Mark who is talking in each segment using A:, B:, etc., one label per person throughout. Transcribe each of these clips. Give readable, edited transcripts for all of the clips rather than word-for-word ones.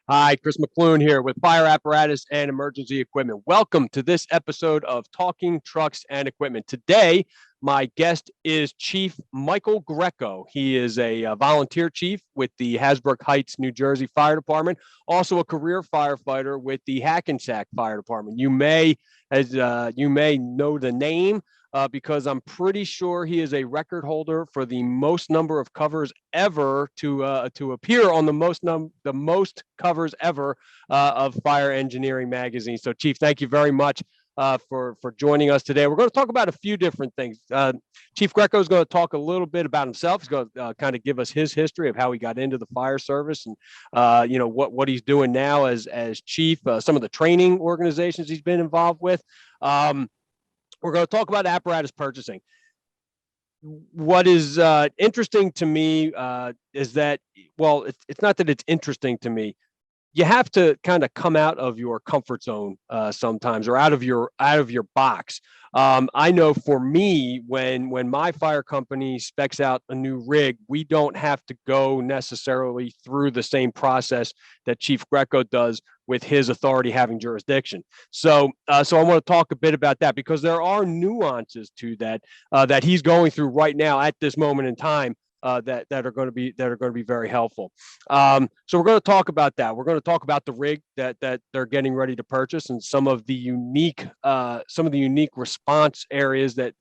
A: Hi, Chris Mc Loone here with Fire Apparatus and Emergency Equipment. Welcome to this episode of Talking Trucks and Equipment. Today, my guest is Chief Michael Greco. He is a volunteer chief with the Hasbrouck Heights, New Jersey Fire Department, also a career firefighter with the Hackensack Fire Department. You may know the name because I'm pretty sure he is a record holder for the most number of covers ever to appear on the most covers ever of Fire Engineering magazine. So, Chief, thank you very much for joining us today. We're going to talk about a few different things. Chief Greco is going to talk a little bit about himself. He's going to kind of give us his history of how he got into the fire service and what he's doing now as chief. Some of the training organizations he's been involved with. We're going to talk about apparatus purchasing. What is interesting to me is that, well, it's not that it's interesting to me. You have to kind of come out of your comfort zone sometimes, or out of your box. I know for me, when my fire company specs out a new rig, we don't have to go necessarily through the same process that Chief Greco does with his authority having jurisdiction. So I want to talk a bit about that, because there are nuances to that that he's going through right now at this moment in time. That are going to be very helpful. So we're going to talk about that. We're going to talk about the rig that they're getting ready to purchase, and some of the unique response areas that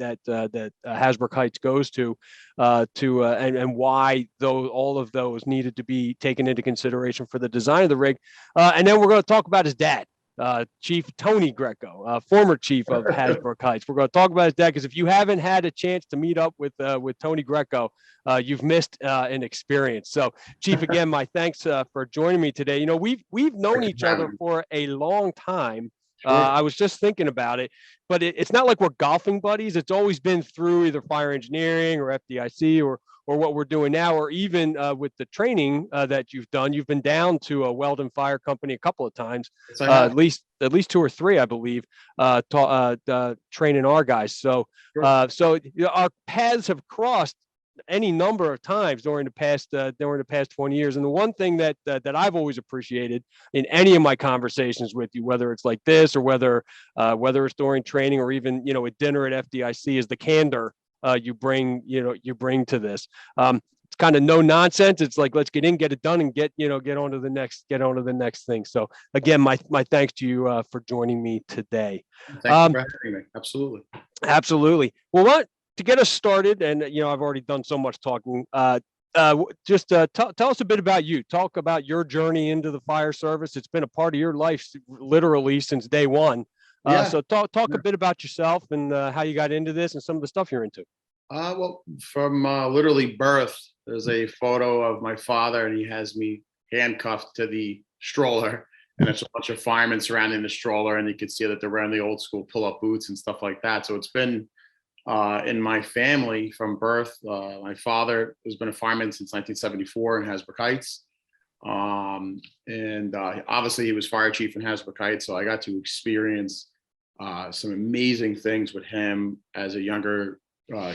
A: Hasbrouck Heights goes to and why all of those needed to be taken into consideration for the design of the rig. And then we're going to talk about his dad. Chief Tony Greco, former chief of Hasbrouck Heights. We're going to talk about his dad, because if you haven't had a chance to meet up with Tony Greco, you've missed an experience. So, Chief, again, my thanks for joining me today. You know, we've known each other for a long time. I was just thinking about it, but it's not like we're golfing buddies. It's always been through either fire engineering or FDIC or what we're doing now, or even with the training that you've done. You've been down to a Weldon Fire Company a couple of times, at least two or three, I believe, training our guys. So our paths have crossed any number of times during the past 20 years. And the one thing that I've always appreciated in any of my conversations with you, whether it's like this or whether it's during training or even at dinner at FDIC, is the candor you bring to this. It's kind of no nonsense. It's like, let's get in, get it done, and get on to the next thing. So again, my thanks to you for joining me today.
B: Thank you for having me.
A: Absolutely. Well, to get us started, and I've already done so much talking. Just tell us a bit about you. Talk about your journey into the fire service. It's been a part of your life literally since day one. So talk a bit about yourself and how you got into this and some of the stuff you're into.
B: Well, from literally birth, there's a photo of my father, and he has me handcuffed to the stroller, and there's a bunch of firemen surrounding the stroller, and you can see that they're wearing the old school pull-up boots and stuff like that. So it's been in my family from birth. My father has been a fireman since 1974 in Hasbrouck Heights. And obviously he was fire chief in Hasbrouck Heights. So I got to experience some amazing things with him as a younger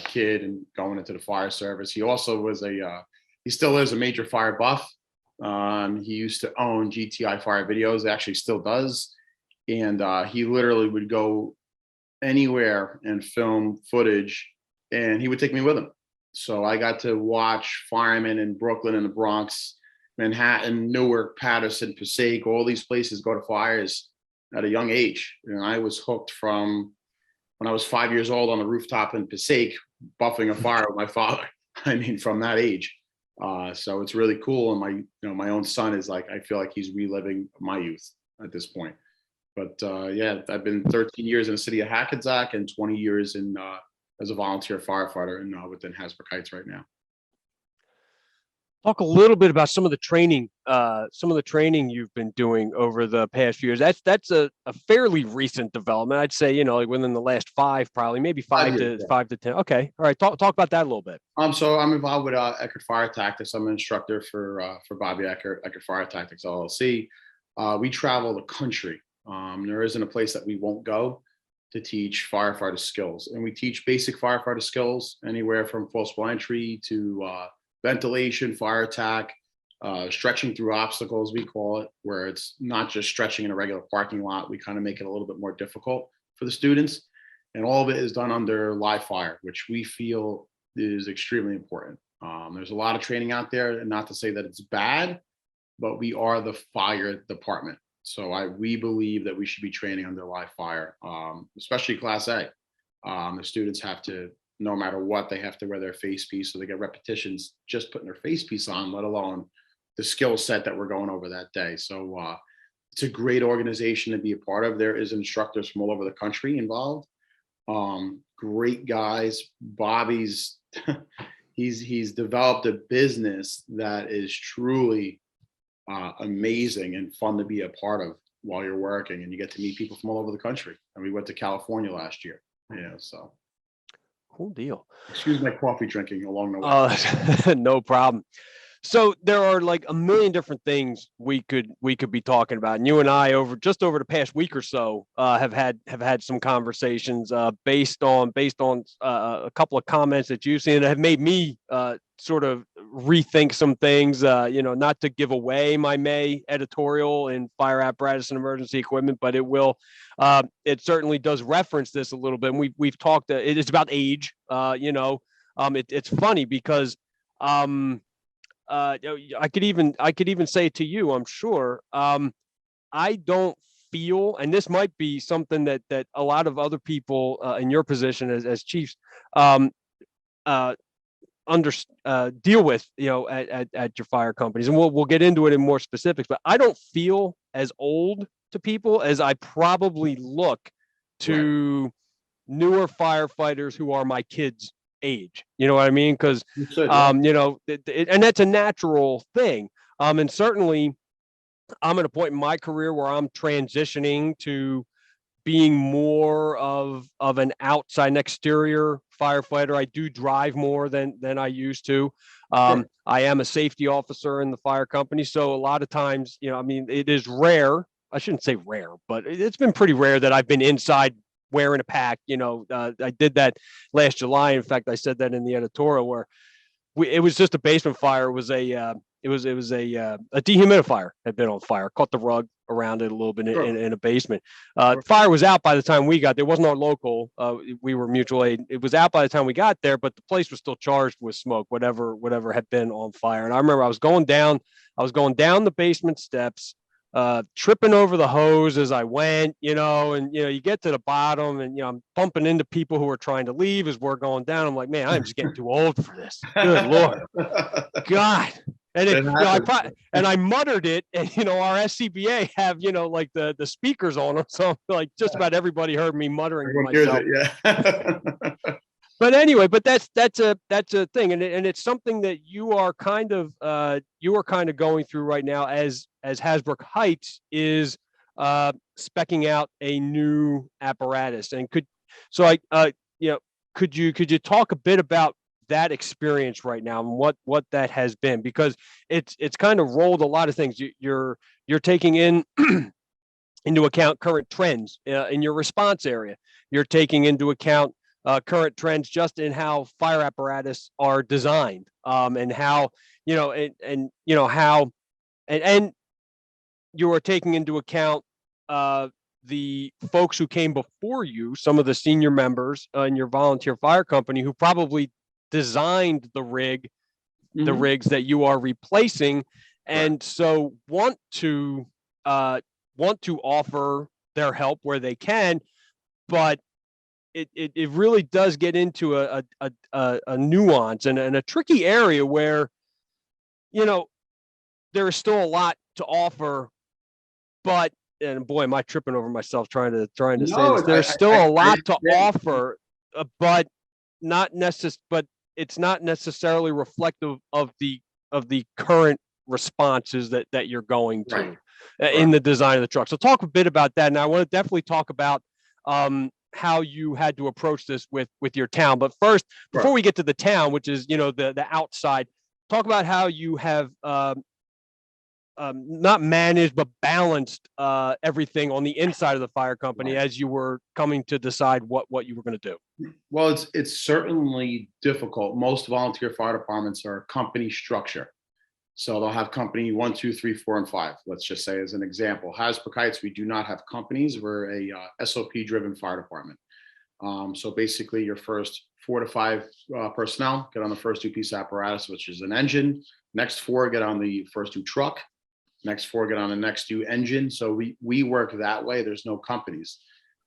B: kid and going into the fire service. He also was he still is a major fire buff. He used to own GTI Fire Videos, actually still does. And he literally would go anywhere and film footage, and he would take me with him. So I got to watch firemen in Brooklyn and the Bronx, Manhattan, Newark, Patterson, Passaic, all these places go to fires at a young age. And I was hooked from when I was 5 years old on the rooftop in Passaic, buffing a fire with my father. I mean, from that age. So it's really cool. And my own son is like, I feel like he's reliving my youth at this point. But I've been 13 years in the city of Hackensack and 20 years as a volunteer firefighter within Hasbrouck Heights right now.
A: Talk a little bit about some of the training you've been doing over the past few years. That's a fairly recent development, I'd say. Like within the last maybe five to 10. Okay, all right. Talk about that a little bit.
B: So I'm involved with Eckert Fire Tactics. I'm an instructor for Bobby Eckert Fire Tactics LLC. We travel the country. There isn't a place that we won't go to teach firefighter skills. And we teach basic firefighter skills, anywhere from forcible entry to ventilation, fire attack, stretching through obstacles, we call it, where it's not just stretching in a regular parking lot. We kind of make it a little bit more difficult for the students. And all of it is done under live fire, which we feel is extremely important. There's a lot of training out there, and not to say that it's bad, but we are the fire department. So we believe that we should be training under live fire, especially Class A. The students have to, no matter what, they have to wear their face piece, so they get repetitions just putting their face piece on, let alone the skill set that we're going over that day. So it's a great organization to be a part of. There is instructors from all over the country involved. Great guys. Bobby's he's developed a business that is truly amazing and fun to be a part of while you're working, and you get to meet people from all over the country. And we went to California last year. So
A: cool deal.
B: Excuse my coffee drinking along the
A: way. No problem. So there are like a million different things we could be talking about, and you and I over the past week or so have had some conversations based on a couple of comments that you've seen that have made me sort of rethink some things. Not to give away my May editorial in fire apparatus and emergency equipment, but it certainly does reference this a little bit. And we've talked. It's about age. It's funny because. I could even say to you, I'm sure, I don't feel, and this might be something that a lot of other people in your position as chiefs deal with, at your fire companies, and we'll get into it in more specifics. But I don't feel as old to people as I probably look to newer firefighters who are my kids' age. You know what I mean? Because and that's a natural thing. And certainly I'm at a point in my career where I'm transitioning to being more of an outside and exterior firefighter. I do drive more than I used to. I am a safety officer in the fire company, so a lot of times, it is rare. I shouldn't say rare, but it's been pretty rare that I've been inside wearing a pack. I did that last July. In fact, I said that in the editorial where it was just a basement fire. It was a dehumidifier had been on fire, caught the rug around it a little bit in a basement. Fire was out by the time we got there. It wasn't our local. We were mutual aid. It was out by the time we got there, but the place was still charged with smoke, whatever had been on fire. And I remember I was going down the basement steps, tripping over the hose as I went, and you get to the bottom, and I'm bumping into people who are trying to leave as we're going down. I'm like, man, I'm just getting too old for this. Good Lord, God. And I muttered it, and our SCBA have like the speakers on them, so like just about everybody heard me muttering to myself. But anyway, that's a thing, and it's something that you are kind of going through right now as Hasbrouck Heights is speccing out a new apparatus. And could you talk a bit about that experience right now and what that has been, because it's kind of rolled a lot of things. You're taking in into account current trends in your response area. You're taking into account current trends just in how fire apparatus are designed, and how and you are taking into account the folks who came before you, some of the senior members in your volunteer fire company who probably designed the rigs that you are replacing, and so want to offer their help where they can, but it really does get into a nuance and a tricky area where there is still a lot to offer, but, and boy, am I tripping over myself trying to say this. There's still a lot to offer, but it's not necessarily reflective of the current responses that you're going to in the design of the truck. So talk a bit about that, and I want to definitely talk about how you had to approach this with your town. But first, before we get to the town, which is the outside, talk about how you have not managed but balanced everything on the inside of the fire company as you were coming to decide what you were going to do.
B: Well, it's certainly difficult. Most volunteer fire departments are company structure, So they'll have company 1, 2, 3, 4, and 5. Let's just say as an example, Hasbrouck Heights, we do not have companies. We're a SOP-driven fire department. So basically, your first 4 to 5 personnel get on the first 2 pieces of apparatus, which is an engine. Next 4 get on the first 2 truck. Next 4 get on the next 2 engine. So we work that way. There's no companies,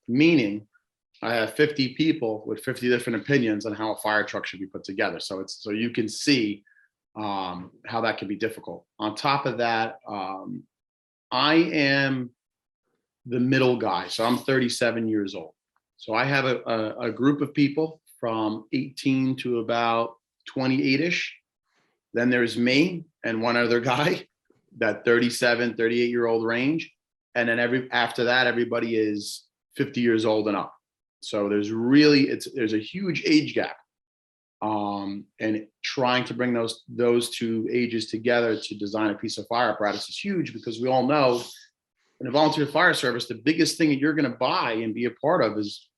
B: meaning I have 50 people with 50 different opinions on how a fire truck should be put together. So you can see how that can be difficult. On top of that, I am the middle guy. So I'm 37 years old. So I have a group of people from 18 to about 28-ish. Then there's me and one other guy, that 37, 38-year-old range. And then after that, everybody is 50 years old and up. So there's a huge age gap. And trying to bring those 2 ages together to design a piece of fire apparatus is huge, because we all know in a volunteer fire service, the biggest thing that you're going to buy and be a part of is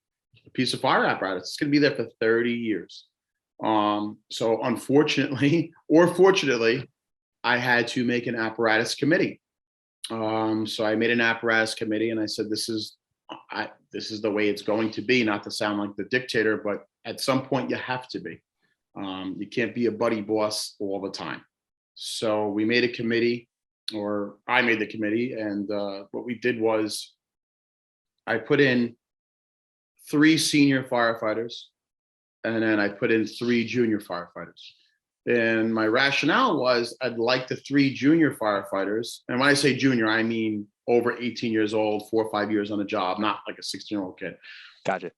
B: a piece of fire apparatus. It's going to be there for 30 years. So unfortunately, or fortunately, I had to make an apparatus committee. So I made an apparatus committee, and I said, this is the way it's going to be, not to sound like the dictator, but at some point you have to be. You can't be a buddy boss all the time. So we made a committee, or I made the committee. And what we did was I put in 3 senior firefighters, and then I put in 3 junior firefighters. And my rationale was I'd like the 3 junior firefighters. And when I say junior, I mean over 18 years old, 4 or 5 years on the job, not like a 16-year-old kid.
A: Gotcha.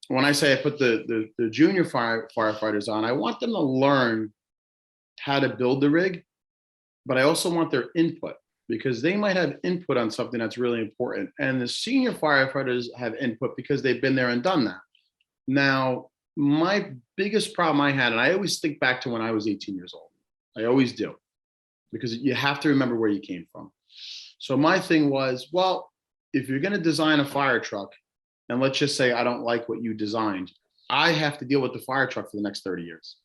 B: When I say I put the junior firefighters on, I want them to learn how to build the rig, but I also want their input, because they might have input on something that's really important. And the senior firefighters have input because they've been there and done that. Now, my biggest problem I had, and I always think back to when I was 18 years old. I always do, because you have to remember where you came from. So my thing was, well, if you're going to design a fire truck, and let's just say I don't like what you designed, I have to deal with the fire truck for the next 30 years.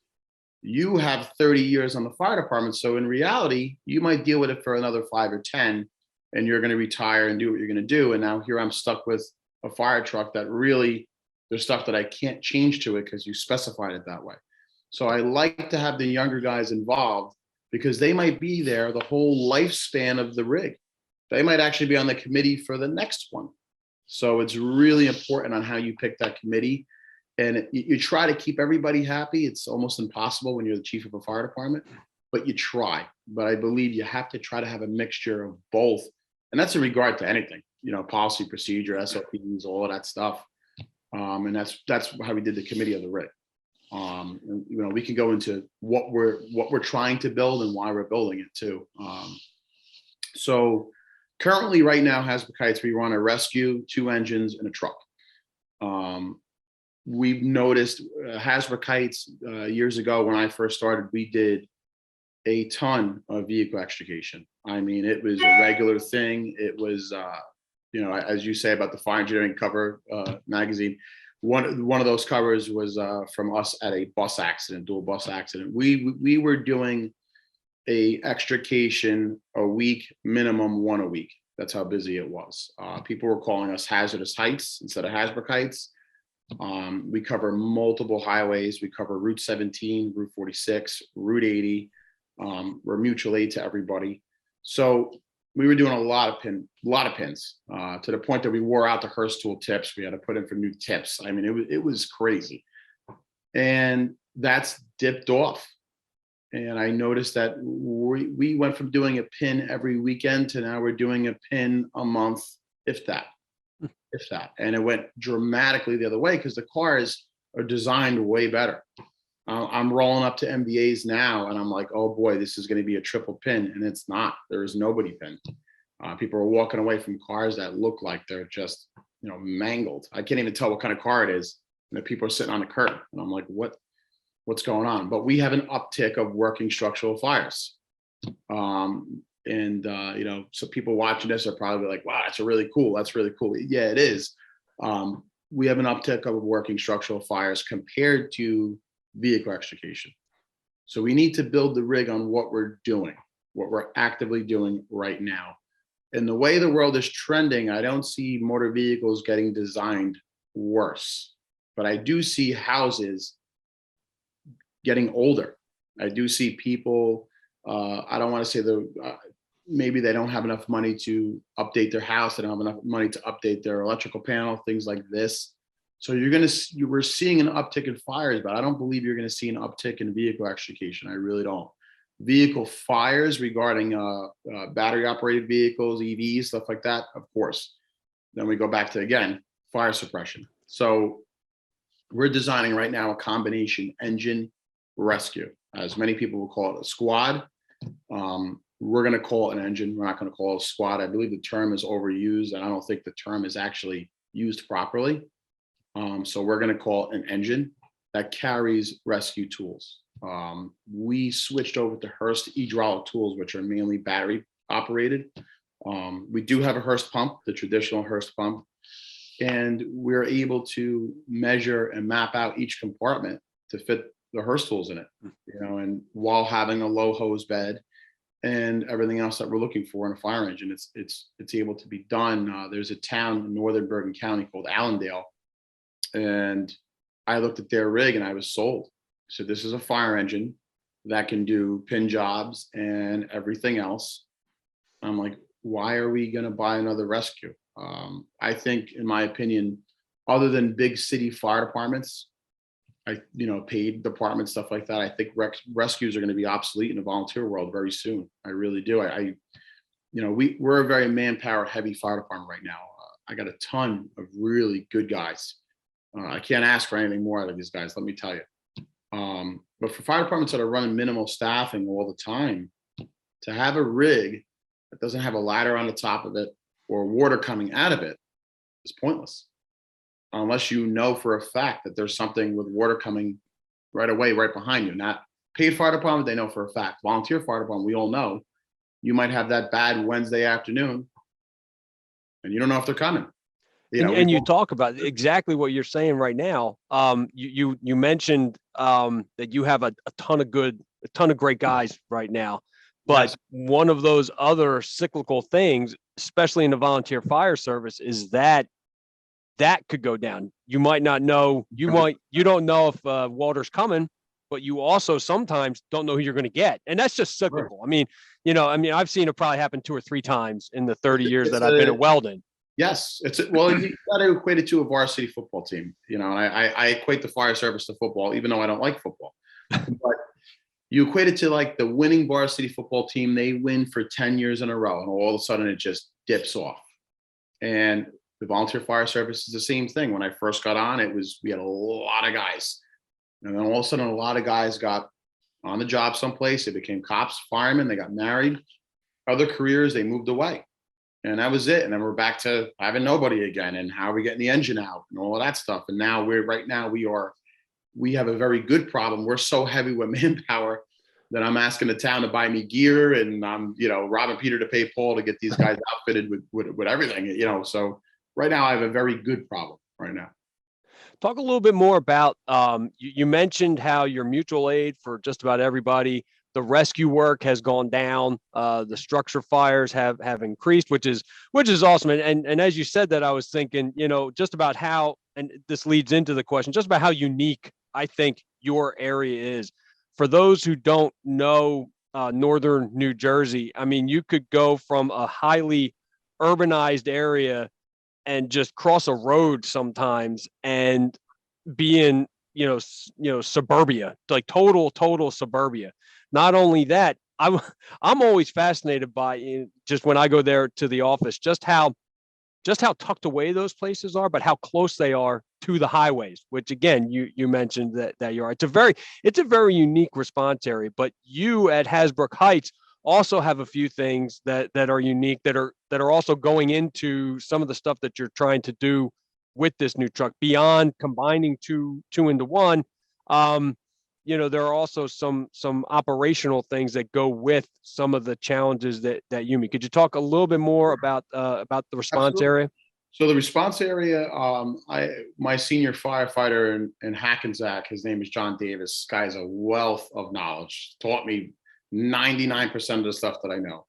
B: You have 30 years on the fire department. So in reality, you might deal with it for another 5 or 10, and you're going to retire and do what you're going to do. And now here I'm stuck with a fire truck that really, there's stuff that I can't change to it because you specified it that way. So I like to have the younger guys involved, because they might be there the whole lifespan of the rig. They might actually be on the committee for the next one. So it's really important on how you pick that committee. And you try to keep everybody happy. It's almost impossible when you're the chief of a fire department, but you try. But I believe you have to try to have a mixture of both. And that's in regard to anything, policy, procedure, SOPs, all of that stuff. And that's how we did the committee of the rig. And, we can go into what we're trying to build and why we're building it too. So currently right now, Hasbrouck Heights, we run a rescue, 2 engines, and a truck. We've noticed Hasbrouck Heights years ago when I first started, we did a ton of vehicle extrication. I mean, it was a regular thing. It was, as you say about the fire engineering cover magazine, one of those covers was from us at a bus accident, dual bus accident. We were doing a extrication a week, minimum 1 a week. That's how busy it was. People were calling us Hazardous Heights instead of Hasbrouck Heights. We cover multiple highways. We cover Route 17, Route 46, Route 80. We're mutual aid to everybody. So we were doing a lot of pins to the point that we wore out the Hearst tool tips. We had to put in for new tips. I mean, it was crazy. And that's dipped off. And I noticed that we went from doing a pin every weekend to now we're doing a pin a month, if that. And it went dramatically the other way because the cars are designed way better. I'm rolling up to MBAs now and I'm like, oh boy, this is going to be a triple pin. And it's not. There is nobody pin. People are walking away from cars that look like they're just, mangled. I can't even tell what kind of car it is. And the people are sitting on the curb. And I'm like, what's going on? But we have an uptick of working structural fires. So people watching this are probably like, wow, that's really cool. Yeah, it is. We have an uptick of working structural fires compared to vehicle extrication. So we need to build the rig on what we're doing, what we're actively doing right now. And the way the world is trending, I don't see motor vehicles getting designed worse, but I do see houses getting older. I do see people, I don't want to say maybe they don't have enough money to update their house. They don't have enough money to update their electrical panel, things like this. So we're seeing an uptick in fires, but I don't believe you're going to see an uptick in vehicle extrication. I really don't. Vehicle fires regarding battery operated vehicles, EVs, stuff like that, of course. Then we go back to, again, fire suppression. So we're designing right now a combination engine rescue, as many people will call it a squad. We're going to call it an engine. We're not going to call it a squad. I believe the term is overused, and I don't think the term is actually used properly. So we're going to call it an engine that carries rescue tools. We switched over to Hurst hydraulic tools, which are mainly battery operated. We do have a Hurst pump, the traditional Hurst pump, and we're able to measure and map out each compartment to fit the Hurst tools in it, and while having a low hose bed and everything else that we're looking for in a fire engine, it's able to be done. There's a town in northern Bergen County called Allendale, and I looked at their rig and I was sold. So this is a fire engine that can do pin jobs and everything else. I'm like, why are we going to buy another rescue? I think, in my opinion, other than big city fire departments, paid departments, stuff like that, I think rescues are going to be obsolete in the volunteer world very soon. I really do. We're a very manpower heavy fire department right now. I got a ton of really good guys. I can't ask for anything more out of these guys, let me tell you. But for fire departments that are running minimal staffing all the time, to have a rig that doesn't have a ladder on the top of it or water coming out of it is pointless. Unless you know for a fact that there's something with water coming right away, right behind you. Not paid fire department, they know for a fact. Volunteer fire department, we all know, you might have that bad Wednesday afternoon and you don't know if they're coming.
A: And you talk about exactly what you're saying right now. You mentioned that you have a ton of great guys right now, but yes, one of those other cyclical things, especially in the volunteer fire service, is that could go down. You might not know. You don't know if water's coming, but you also sometimes don't know who you're going to get, and that's just cyclical. Sure. I mean, I've seen it probably happen 2 or 3 times in the 30 years that I've been at Weldon.
B: Yes, you got to equate it to a varsity football team. I equate the fire service to football, even though I don't like football. But you equate it to like the winning varsity football team. They win for 10 years in a row, and all of a sudden it just dips off. And the volunteer fire service is the same thing. When I first got on, we had a lot of guys, and then all of a sudden a lot of guys got on the job someplace. They became cops, firemen. They got married, other careers. They moved away. And that was it. And then we're back to having nobody again. And how are we getting the engine out and all of that stuff? And now we have a very good problem. We're so heavy with manpower that I'm asking the town to buy me gear, and I'm, robbing Peter to pay Paul to get these guys outfitted with everything, So right now I have a very good problem right now.
A: Talk a little bit more about, you mentioned how your mutual aid for just about everybody. The rescue work has gone down. The structure fires have increased, which is awesome. And as you said that, I was thinking, just about how, and this leads into the question, just about how unique I think your area is. For those who don't know northern New Jersey, I mean, you could go from a highly urbanized area and just cross a road sometimes and be in, suburbia, like total suburbia. Not only that, I'm always fascinated by, just when I go there to the office, just how tucked away those places are, but how close they are to the highways, which again, you mentioned that you are. It's a very unique response area, but you at Hasbrouck Heights also have a few things that are unique, that are also going into some of the stuff that you're trying to do with this new truck beyond combining two into one. There are also some operational things that go with some of the challenges that you meet. Could you talk a little bit more about the response area?
B: So the response area, my senior firefighter in Hackensack, his name is John Davis. This guy's a wealth of knowledge. Taught me 99% of the stuff that I know.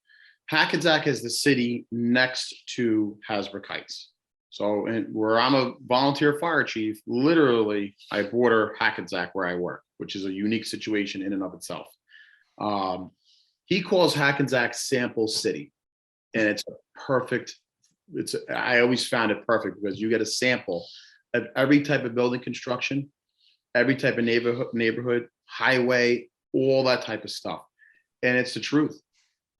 B: Hackensack is the city next to Hasbrouck Heights. So where I'm a volunteer fire chief, literally I border Hackensack where I work, which is a unique situation in and of itself. He calls Hackensack Sample City, and it's a perfect. I always found it perfect because you get a sample of every type of building construction, every type of neighborhood, highway, all that type of stuff, and it's the truth.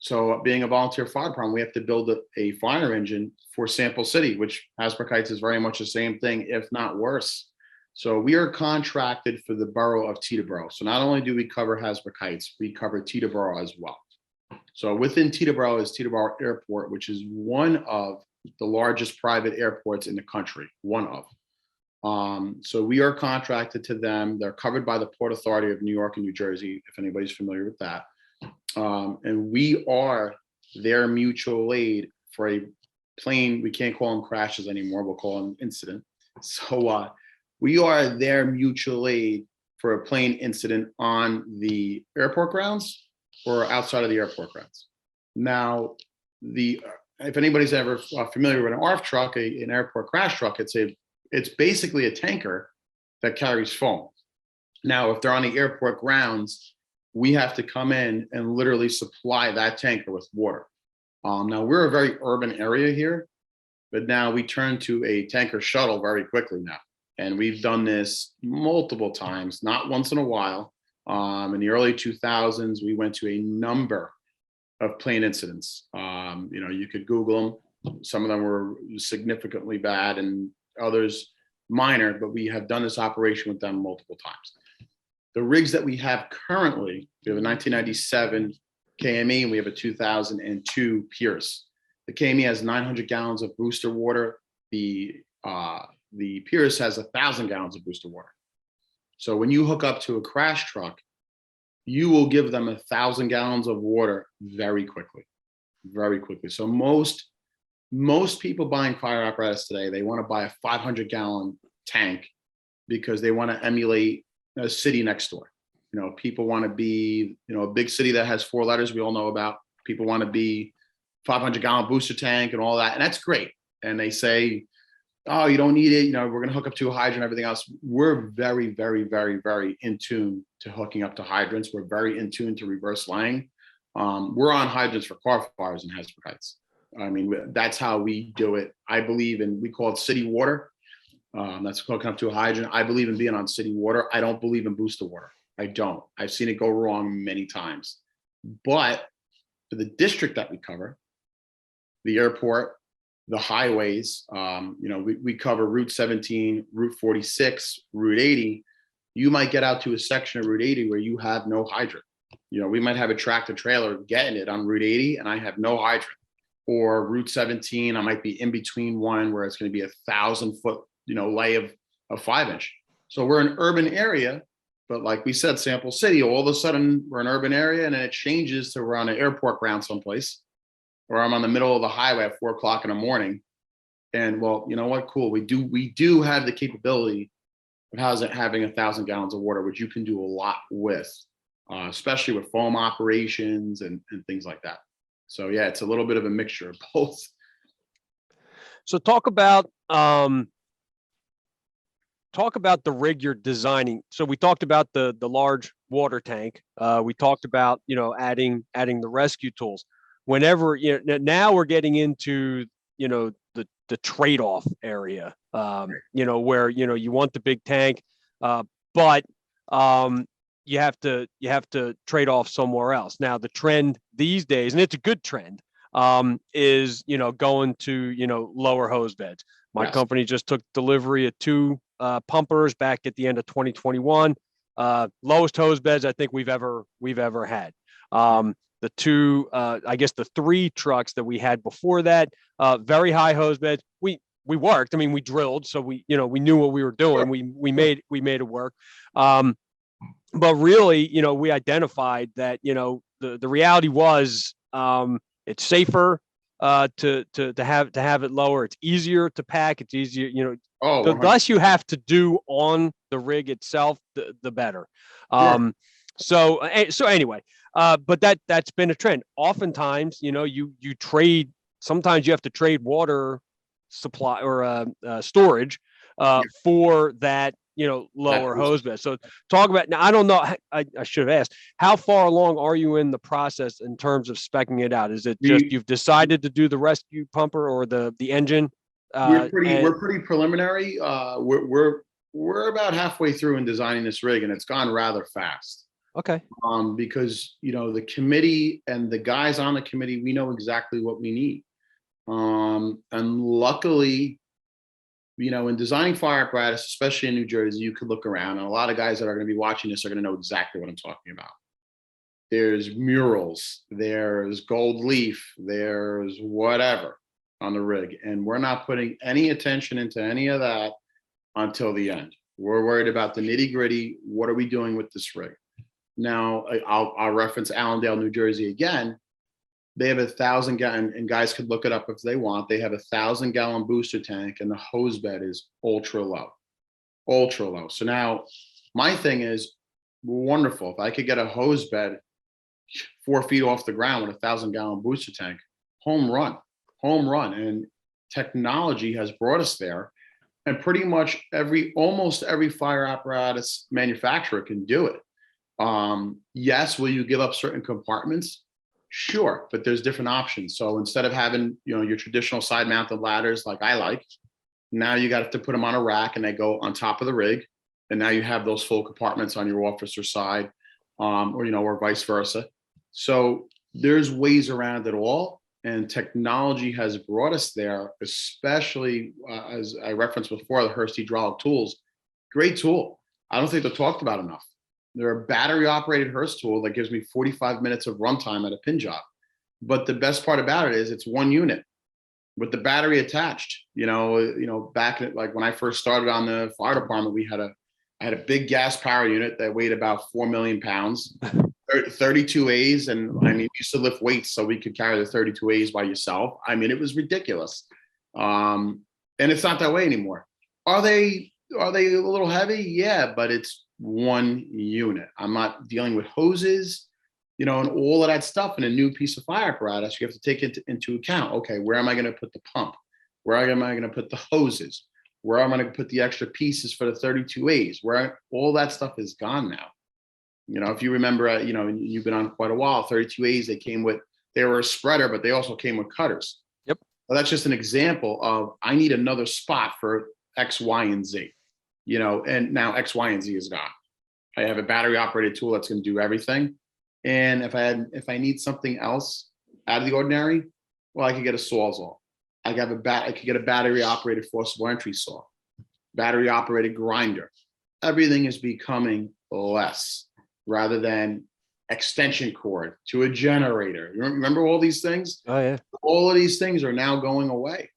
B: So being a volunteer fire department, we have to build a fire engine for Sample City, which Hasbrouck Heights is very much the same thing, if not worse. So we are contracted for the borough of Teterboro. So not only do we cover Hasbrouck Heights, we cover Teterboro as well. So within Teterboro is Teterboro Airport, which is one of the largest private airports in the country, one of. So we are contracted to them. They're covered by the Port Authority of New York and New Jersey, if anybody's familiar with that. And we are their mutual aid for a plane. We can't call them crashes anymore. We'll call them incident. So we are their mutual aid for a plane incident on the airport grounds or outside of the airport grounds. Now, if anybody's ever familiar with an ARF truck, an airport crash truck, it's basically a tanker that carries foam. Now, if they're on the airport grounds, we have to come in and literally supply that tanker with water. Now, we're a very urban area here, but now we turn to a tanker shuttle very quickly now. And we've done this multiple times, not once in a while. In the early 2000s, we went to a number of plane incidents. You could Google them. Some of them were significantly bad and others minor, but we have done this operation with them multiple times. The rigs that we have currently, we have a 1997 KME and we have a 2002 Pierce. The KME has 900 gallons of booster water. The Pierce has 1,000 gallons of booster water. So when you hook up to a crash truck, you will give them 1,000 gallons of water very quickly, very quickly. So most people buying fire apparatus today, they want to buy a 500-gallon tank because they want to emulate a city next door. People want to be, a big city that has 4 letters we all know about. People want to be 500-gallon booster tank and all that, and that's great. And they say, oh, you don't need it. We're going to hook up to a hydrant, everything else. We're very, very, very, very in tune to hooking up to hydrants. We're very in tune to reverse laying. We're on hydrants for car fires in Hasbrouck Heights. I mean, that's how we do it. I believe in, we call it city water. That's hooking up to a hydrant. I believe in being on city water. I don't believe in booster water. I don't. I've seen it go wrong many times. But for the district that we cover, the airport, the highways, we cover Route 17, Route 46, Route 80. You might get out to a section of Route 80 where you have no hydrant. We might have a tractor trailer getting it on Route 80 and I have no hydrant. Or Route 17, I might be in between one where it's going to be 1,000-foot, lay of 5-inch. So we're an urban area, but like we said, Sample City, all of a sudden we're an urban area and then it changes to we're on an airport ground someplace, or I'm on the middle of the highway at 4 o'clock in the morning. And well, you know what? Cool. We do have the capability of having 1,000 gallons of water, which you can do a lot with, especially with foam operations and things like that. So yeah, it's a little bit of a mixture of both.
A: So talk about the rig you're designing. So we talked about the large water tank. We talked about, adding the rescue tools. Whenever, now we're getting into, the trade-off area, where, you want the big tank, but you have to trade off somewhere else. Now, the trend these days, and it's a good trend, is, going to, lower hose beds. My company just took delivery of 2 pumpers back at the end of 2021. Lowest hose beds I think we've ever had. The 2, I guess the 3 trucks that we had before that, very high hose beds. We worked. I mean, we drilled, so we knew what we were doing. We made it work. But really, we identified that, the reality was, it's safer. to have it lower. It's easier to pack. It's easier,
B: Oh,
A: the
B: 100.
A: less you have to do on the rig itself, the better.
B: Sure.
A: So anyway, but that's been a trend. Oftentimes, you trade. Sometimes you have to trade water supply or storage
B: Yeah.
A: for that, lower hose bed. So talk about now. I don't know. I should have asked. How far along are you in the process in terms of speccing it out? Is it just you've decided to do the rescue pumper or the engine?
B: We're pretty preliminary. We're about halfway through in designing this rig, and it's gone rather fast.
A: Okay.
B: Because the committee and the guys on the committee, we know exactly what we need. And luckily, in designing fire apparatus, especially in New Jersey, you could look around, and a lot of guys that are going to be watching this are going to know exactly what I'm talking about. There's murals, there's gold leaf, there's whatever on the rig, and we're not putting any attention into any of that until the end. We're worried about the nitty gritty. What are we doing with this rig? Now, I'll reference Allendale, New Jersey again. They have 1,000 gallon, and guys could look it up if they want. They have 1,000-gallon booster tank, and the hose bed is ultra low. So now my thing is wonderful. If I could get a hose bed 4 feet off the ground with 1,000-gallon booster tank, home run. And technology has brought us there, and pretty much almost every fire apparatus manufacturer can do it. Yes, will you give up certain compartments? Sure, but there's different options. So instead of having your traditional side mounted ladders like I like, now you got to put them on a rack and they go on top of the rig, and now you have those full compartments on your officer side, or vice versa. So there's ways around it all, and technology has brought us there, especially as I referenced before, the Hurst hydraulic tools. Great tool. I don't think they're talked about enough. They're a battery operated Hurst tool that gives me 45 minutes of runtime at a pin job. But the best part about it is it's one unit with the battery attached. Back at, like when I first started on the fire department, I had a big gas power unit that weighed about 4 million pounds, 32 A's. And we used to lift weights so we could carry the 32 A's by yourself. It was ridiculous. And it's not that way anymore. Are they a little heavy? Yeah, but it's one unit. I'm not dealing with hoses, and all of that stuff in a new piece of fire apparatus. You have to take it into account. Okay, where am I going to put the pump? Where am I going to put the hoses? Where am I going to put the extra pieces for the 32 A's? Where all that stuff is gone now. If you remember, you've been on quite a while, 32 A's, they were a spreader, but they also came with cutters.
A: Yep.
B: Well, that's just an example of I need another spot for X, Y, and Z. And now X, Y, and Z is gone. I have a battery operated tool that's going to do everything. And if I need something else out of the ordinary, well, I could get a Sawzall. I could get a battery operated forcible entry saw, battery operated grinder. Everything is becoming less rather than extension cord to a generator. You remember all these things?
A: Oh yeah.
B: All of these things are now going away.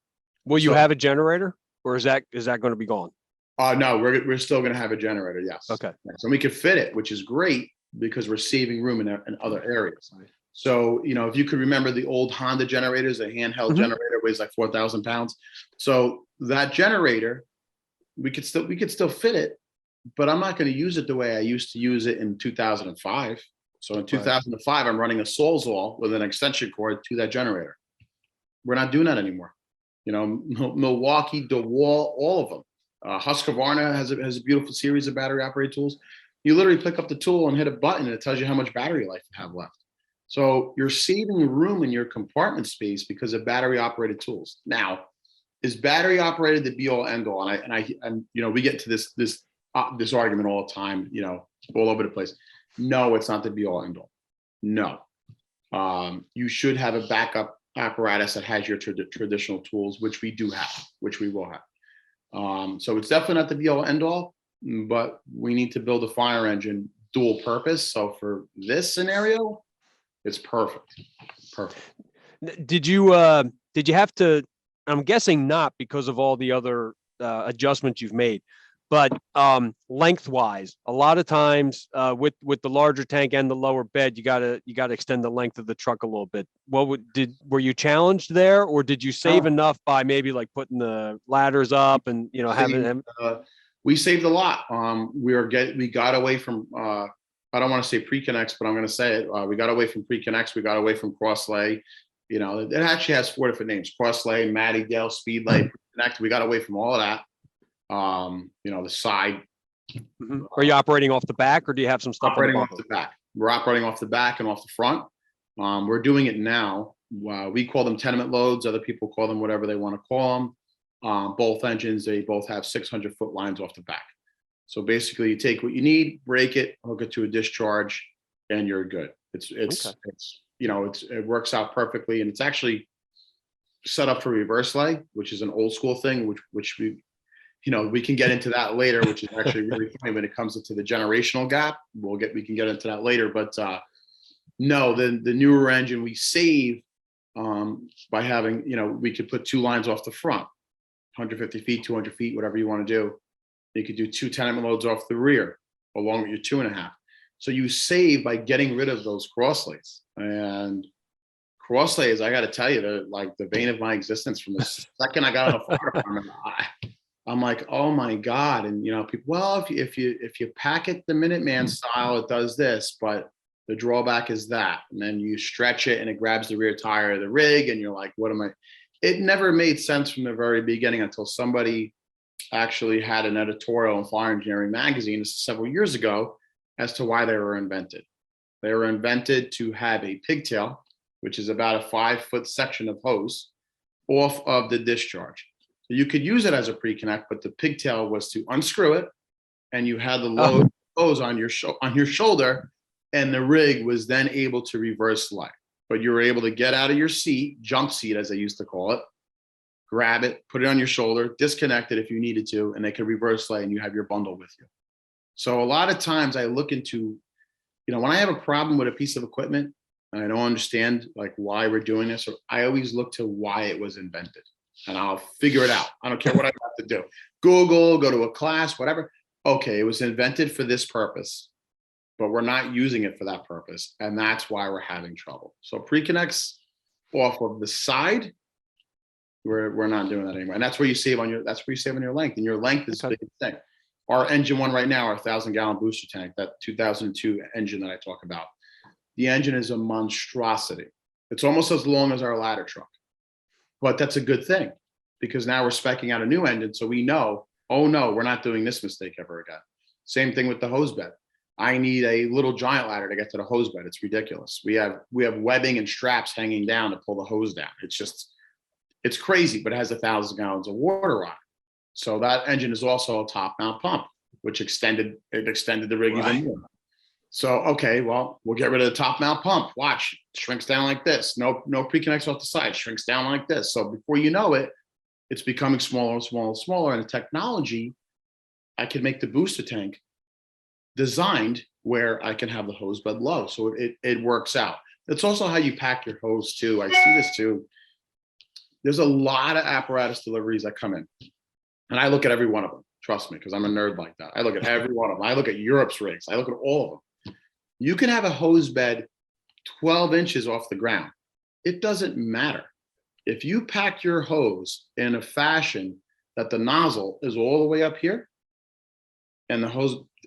A: Will you have a generator, or is that going to be gone?
B: No, we're still going to have a generator. Yes.
A: Okay.
B: So we can fit it, which is great because we're saving room in other areas.
A: Right.
B: So, if you could remember the old Honda generators, a handheld generator weighs like 4,000 pounds. So that generator, we could still fit it, but I'm not going to use it the way I used to use it in 2005. So in 2005, I'm running a Sawzall with an extension cord to that generator. We're not doing that anymore. Milwaukee, DeWalt, all of them. Husqvarna has a beautiful series of battery operated tools. You literally pick up the tool and hit a button and it tells you how much battery life you have left. So you're saving room in your compartment space because of battery operated tools. Now, is battery operated the be all end all? And we get into this argument all the time, all over the place. No, it's not the be all end all. No. You should have a backup apparatus that has your traditional tools, which we do have, which we will have. So it's definitely not the be all end all, but we need to build a fire engine dual purpose. So for this scenario, it's perfect.
A: Did you have to, I'm guessing not because of all the other adjustments you've made, But lengthwise, a lot of times with the larger tank and the lower bed, you gotta extend the length of the truck a little bit. Were you challenged there, or did you save enough by maybe like putting the ladders up and having them?
B: We saved a lot. We got away from I don't want to say pre-connects, but I'm going to say it. We got away from pre-connects. We got away from cross-lay. It actually has 4 different names: cross-lay, Matty Dale, speed lay, pre-connect. We got away from all of that. The side.
A: Are you operating off the back, or do you have some stuff
B: operating off the back? We're operating off the back and off the front. We're doing it now. We call them tenement loads. Other people call them whatever they want to call them. Both engines, they both have 600-foot lines off the back. So basically, you take what you need, break it, hook it to a discharge, and you're good. It works out perfectly, and it's actually set up for reverse lay, which is an old school thing, which we can get into that later, which is actually really funny when it comes into the generational gap. We can get into that later, but no, the newer engine we save by having, we could put 2 lines off the front, 150 feet, 200 feet, whatever you want to do. You could do 2 tenement loads off the rear, along with your 2.5. So you save by getting rid of those crosslays. And crosslays, I got to tell you, they're like the bane of my existence. From the second I got on the fire department, I'm like, oh my God. And people, well, if you pack it the Minuteman style, it does this, but the drawback is that. And then you stretch it and it grabs the rear tire of the rig, and you're like, what am I? It never made sense from the very beginning until somebody actually had an editorial in Fire Engineering magazine several years ago as to why they were invented. They were invented to have a pigtail, which is about a 5-foot section of hose, off of the discharge. So you could use it as a pre-connect, but the pigtail was to unscrew it, and you had the load hose on your shoulder, and the rig was then able to reverse lay. But you were able to get out of your seat, jump seat as they used to call it, grab it, put it on your shoulder, disconnect it if you needed to, and they could reverse lay, and you have your bundle with you. So a lot of times I look into, when I have a problem with a piece of equipment and I don't understand like why we're doing this, I always look to why it was invented, and I'll figure it out. I don't care what I have to do. Google, go to a class, whatever. Okay, it was invented for this purpose, but we're not using it for that purpose, and that's why we're having trouble. So pre-connects off of the side, we're not doing that anymore, and that's where you save on your length, and your length is the biggest thing. Our engine one right now, our 1,000-gallon booster tank, that 2002 engine that I talk about, the engine is a monstrosity. It's almost as long as our ladder truck, but that's a good thing, because now we're speccing out a new engine, so we know, oh no, we're not doing this mistake ever again. Same thing with the hose bed. I need a little giant ladder to get to the hose bed. It's ridiculous. We have webbing and straps hanging down to pull the hose down. It's crazy, but it has 1,000 gallons of water on it. So that engine is also a top mount pump, which extended the rig even more. So, okay, well, we'll get rid of the top mount pump. Watch, it shrinks down like this. No pre-connects off the side, shrinks down like this. So before you know it, it's becoming smaller and smaller and smaller. And the technology, I can make the booster tank designed where I can have the hose bed low. So it works out. It's also how you pack your hose too. I see this too. There's a lot of apparatus deliveries that come in, and I look at every one of them. Trust me, because I'm a nerd like that. I look at every one of them. I look at Europe's rigs. I look at all of them. You can have a hose bed 12 inches off the ground. It doesn't matter. If you pack your hose in a fashion that the nozzle is all the way up here and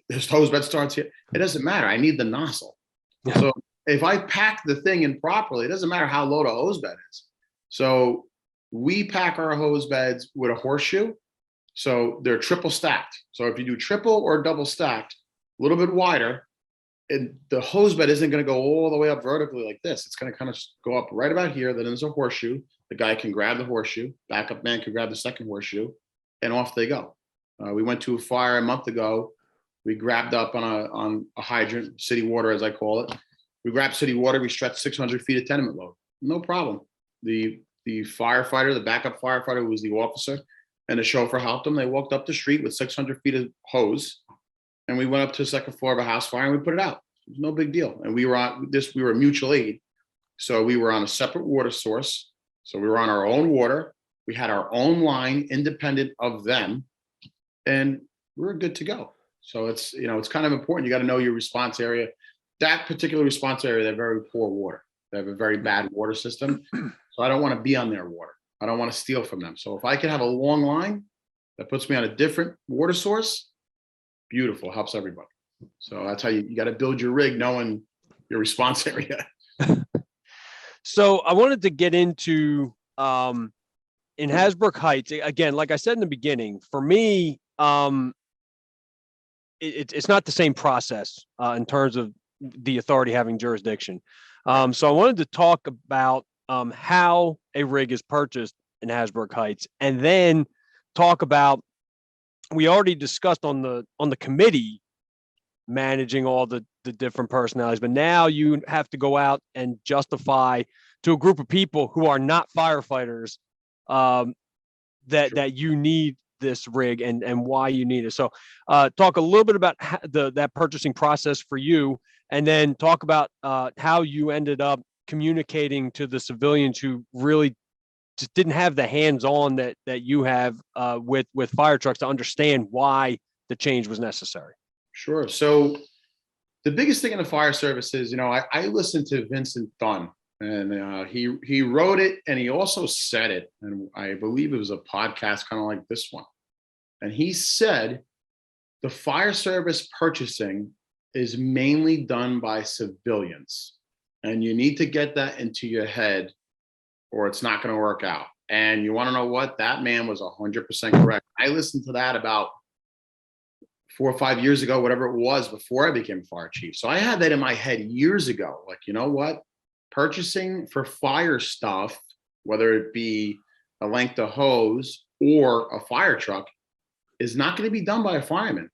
B: this hose bed starts here, it doesn't matter. I need the nozzle. Yeah. So if I pack the thing in properly, it doesn't matter how low the hose bed is. So we pack our hose beds with a horseshoe. So they're triple stacked. So if you do triple or double stacked, a little bit wider, and the hose bed isn't going to go all the way up vertically like this. It's going to kind of go up right about here. Then there's a horseshoe. The guy can grab the horseshoe. Backup man can grab the second horseshoe, and off they go. We went to a fire a month ago. We grabbed up on a hydrant, city water as I call it. We grabbed city water. We stretched 600 feet of tenement load. No problem. The firefighter, the backup firefighter, who was the officer, and the chauffeur helped them. They walked up the street with 600 feet of hose, and we went up to the second floor of a house fire and we put it out. It was no big deal. And we were mutual aid. So we were on a separate water source. So we were on our own water. We had our own line independent of them. And we're good to go. So it's, it's kind of important. You got to know your response area. That particular response area, they have very poor water. They have a very bad water system. So I don't want to be on their water. I don't want to steal from them. So if I can have a long line that puts me on a different water source, beautiful, helps everybody. So that's how you got to build your rig knowing your response area.
A: So I wanted to get into in Hasbrouck Heights, again, like I said in the beginning, for me, it's not the same process in terms of the authority having jurisdiction. So I wanted to talk about how a rig is purchased in Hasbrouck Heights, and then talk about, we already discussed on the committee managing all the different personalities, but now you have to go out and justify to a group of people who are not firefighters that you need this rig and why you need it. So talk a little bit about that purchasing process for you, and then talk about how you ended up communicating to the civilians who really just didn't have the hands-on that you have with fire trucks to understand why the change was necessary.
B: Sure. So the biggest thing in the fire service is, I listened to Vincent Dunn, and he wrote it, and he also said it, and I believe it was a podcast kind of like this one. And he said the fire service purchasing is mainly done by civilians, and you need to get that into your head, or it's not going to work out. And you want to know what? That man was 100% correct. I listened to that about 4 or 5 years ago, whatever it was, before I became fire chief. So I had that in my head years ago. Like, you know what? Purchasing for fire stuff, whether it be a length of hose or a fire truck, is not going to be done by a fireman.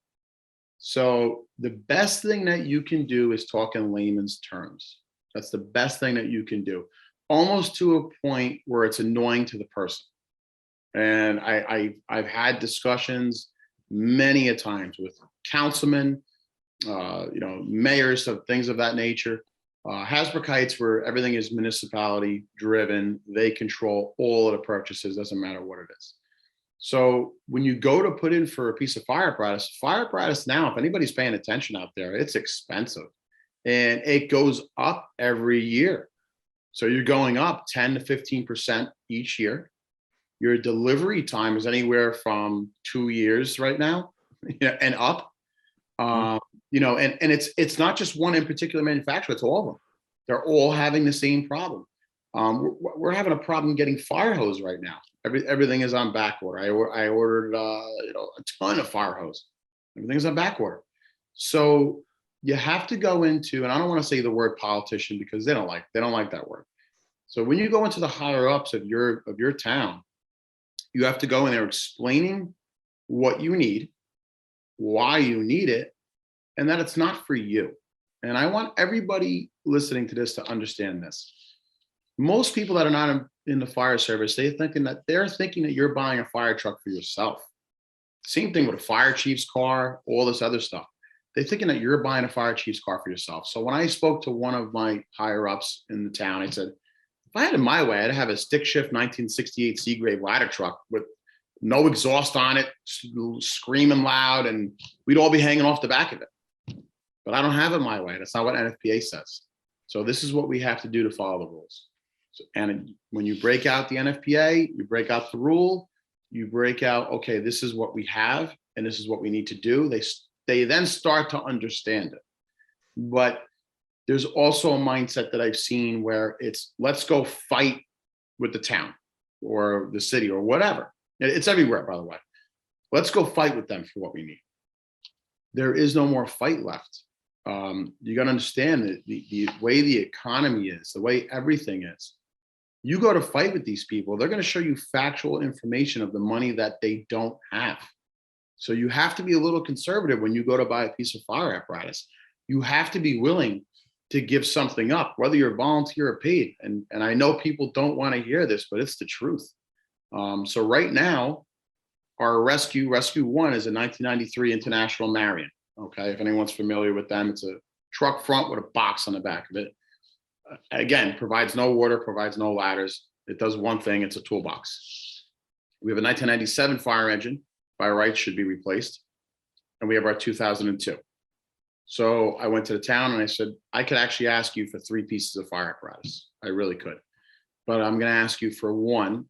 B: So the best thing that you can do is talk in layman's terms. That's the best thing that you can do, almost to a point where it's annoying to the person. And I've had discussions many a times with councilmen, mayors, of things of that nature. Hasbrouck Heights, where everything is municipality driven, they control all of the purchases, doesn't matter what it is. So when you go to put in for a piece of fire apparatus now, if anybody's paying attention out there, it's expensive, and it goes up every year. So you're going up 10 to 15% each year. Your delivery time is anywhere from 2 years right now, and up. And it's not just one in particular manufacturer; it's all of them. They're all having the same problem. We're having a problem getting fire hose right now. Everything is on back order. I ordered a ton of fire hose. Everything's on back order. So you have to go into, and I don't want to say the word politician because they don't like that word. So when you go into the higher ups of your town, you have to go in there explaining what you need, why you need it, and that it's not for you. And I want everybody listening to this to understand this. Most people that are not in the fire service, they're thinking that you're buying a fire truck for yourself. Same thing with a fire chief's car, all this other stuff. They're thinking that you're buying a fire chief's car for yourself. So when I spoke to one of my higher ups in the town, I said, if I had it my way, I'd have a stick shift 1968 Seagrave ladder truck with no exhaust on it, screaming loud, and we'd all be hanging off the back of it. But I don't have it my way. That's not what NFPA says. So this is what we have to do to follow the rules. So, and when you break out the NFPA, you break out the rule, you break out, okay, this is what we have, and this is what we need to do. They then start to understand it. But there's also a mindset that I've seen where it's, let's go fight with the town or the city or whatever. It's everywhere, by the way. Let's go fight with them for what we need. There is no more fight left. You got to understand that the way the economy is, the way everything is, you go to fight with these people, they're going to show you factual information of the money that they don't have. So you have to be a little conservative when you go to buy a piece of fire apparatus. You have to be willing to give something up, whether you're volunteer or paid. And I know people don't want to hear this, but it's the truth. So right now, our Rescue 1 is a 1993 International Marion. Okay, if anyone's familiar with them, it's a truck front with a box on the back of it. Again, provides no water, provides no ladders. It does one thing, it's a toolbox. We have a 1997 fire engine, by rights should be replaced. and we have our 2002. So I went to the town and I said, I could actually ask you for 3 pieces of fire apparatus. I really could, but I'm going to ask you for 1.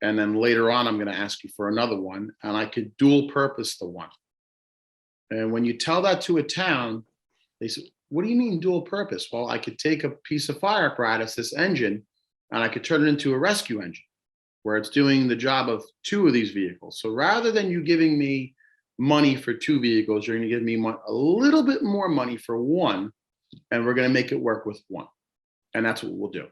B: And then later on, I'm going to ask you for another one, and I could dual purpose the 1. And when you tell that to a town, they say, what do you mean dual purpose? Well, I could take a piece of fire apparatus, this engine, and I could turn it into a rescue engine where it's doing the job of 2 of these vehicles. So rather than you giving me money for 2 vehicles, you're going to give me a little bit more money for 1, and we're going to make it work with 1. And that's what we'll do.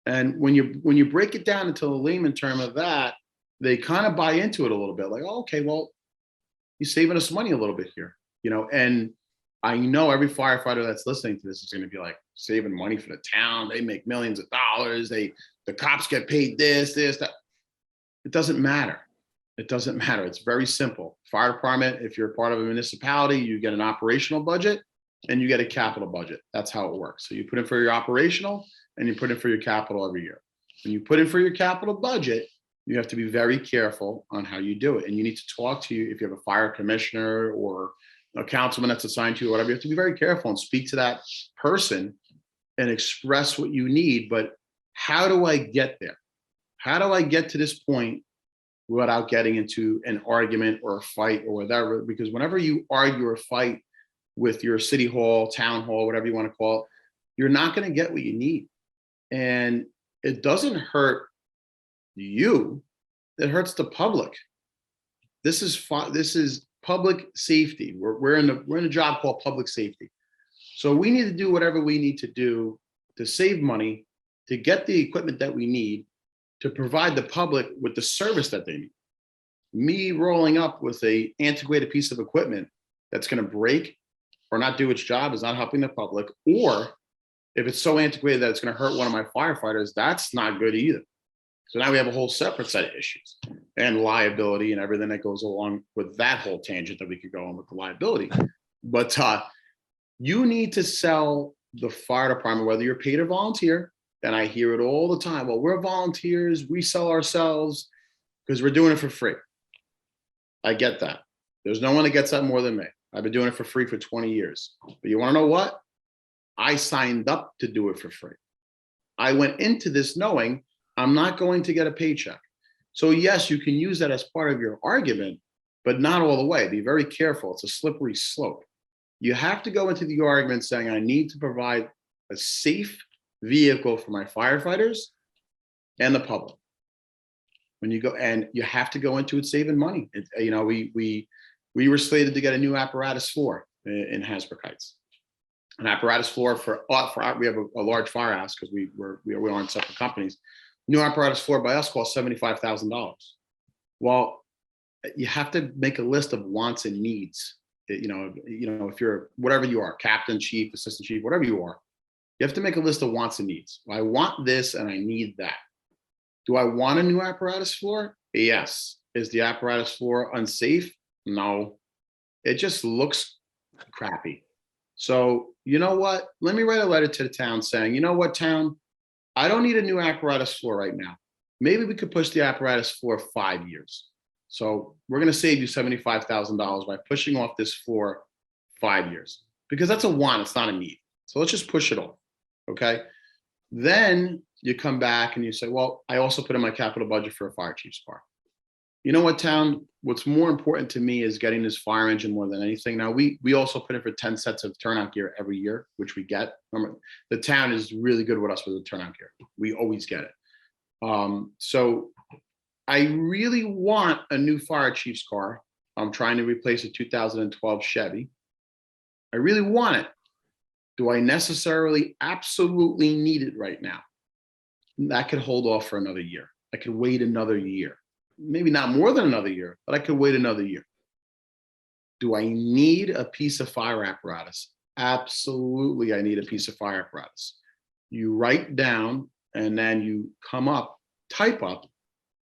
B: And when you break it down into a layman term of that, they kind of buy into it a little bit, like, oh, okay, well, you're saving us money a little bit here, and I know every firefighter that's listening to this is going to be like, saving money for the town. They make millions of dollars. The cops get paid this, that. It doesn't matter. It doesn't matter. It's very simple. Fire department, if you're part of a municipality, you get an operational budget and you get a capital budget. That's how it works. So you put in for your operational and you put in for your capital every year. When you put in for your capital budget, you have to be very careful on how you do it. And you need to talk to you, if you have a fire commissioner or a councilman that's assigned to you or whatever, you have to be very careful and speak to that person and express what you need. But how do I get there? How do I get to this point without getting into an argument or a fight or whatever? Because whenever you argue or fight with your city hall, town hall, whatever you want to call it, you're not going to get what you need. And it doesn't hurt you, it hurts the public. This is public safety. We're in a job called public safety. So we need to do whatever we need to do to save money, to get the equipment that we need, to provide the public with the service that they need. Me rolling up with a antiquated piece of equipment that's going to break or not do its job is not helping the public. Or if it's so antiquated that it's going to hurt one of my firefighters, that's not good either. So now we have a whole separate set of issues and liability and everything that goes along with that whole tangent that we could go on with the liability. But you need to sell the fire department, whether you're paid or volunteer. And I hear it all the time. Well, we're volunteers. We sell ourselves because we're doing it for free. I get that. There's no one that gets that more than me. I've been doing it for free for 20 years. But you want to know what? I signed up to do it for free. I went into this knowing I'm not going to get a paycheck. So yes, you can use that as part of your argument, but not all the way. Be very careful. It's a slippery slope. You have to go into the argument saying, I need to provide a safe vehicle for my firefighters and the public. When you go, and you have to go into it saving money. We were slated to get a new apparatus floor in Hasbrouck Heights. An apparatus floor for we have a large firehouse because we aren't separate companies. New apparatus floor by us cost $75,000. Well, you have to make a list of wants and needs. If you're whatever you are, captain, chief, assistant chief, whatever you are, you have to make a list of wants and needs. I want this and I need that. Do I want a new apparatus floor? Yes. Is the apparatus floor unsafe? No. It just looks crappy. So you know what? Let me write a letter to the town saying, you know what, town? I don't need a new apparatus floor right now. Maybe we could push the apparatus floor 5 years. So we're going to save you $75,000 by pushing off this floor 5 years, because that's a want, it's not a need. So let's just push it off. Okay. Then you come back and you say, well, I also put in my capital budget for a fire chief's car. You know what, town? What's more important to me is getting this fire engine more than anything. Now, we also put in for 10 sets of turnout gear every year, which we get. Remember, the town is really good with us with the turnout gear. We always get it. So I really want a new fire chief's car. I'm trying to replace a 2012 Chevy. I really want it. Do I necessarily absolutely need it right now? That could hold off for another year. I could wait another year. Maybe not more than another year, but I could wait another year. Do I need a piece of fire apparatus? Absolutely, I need a piece of fire apparatus. You write down and then you type up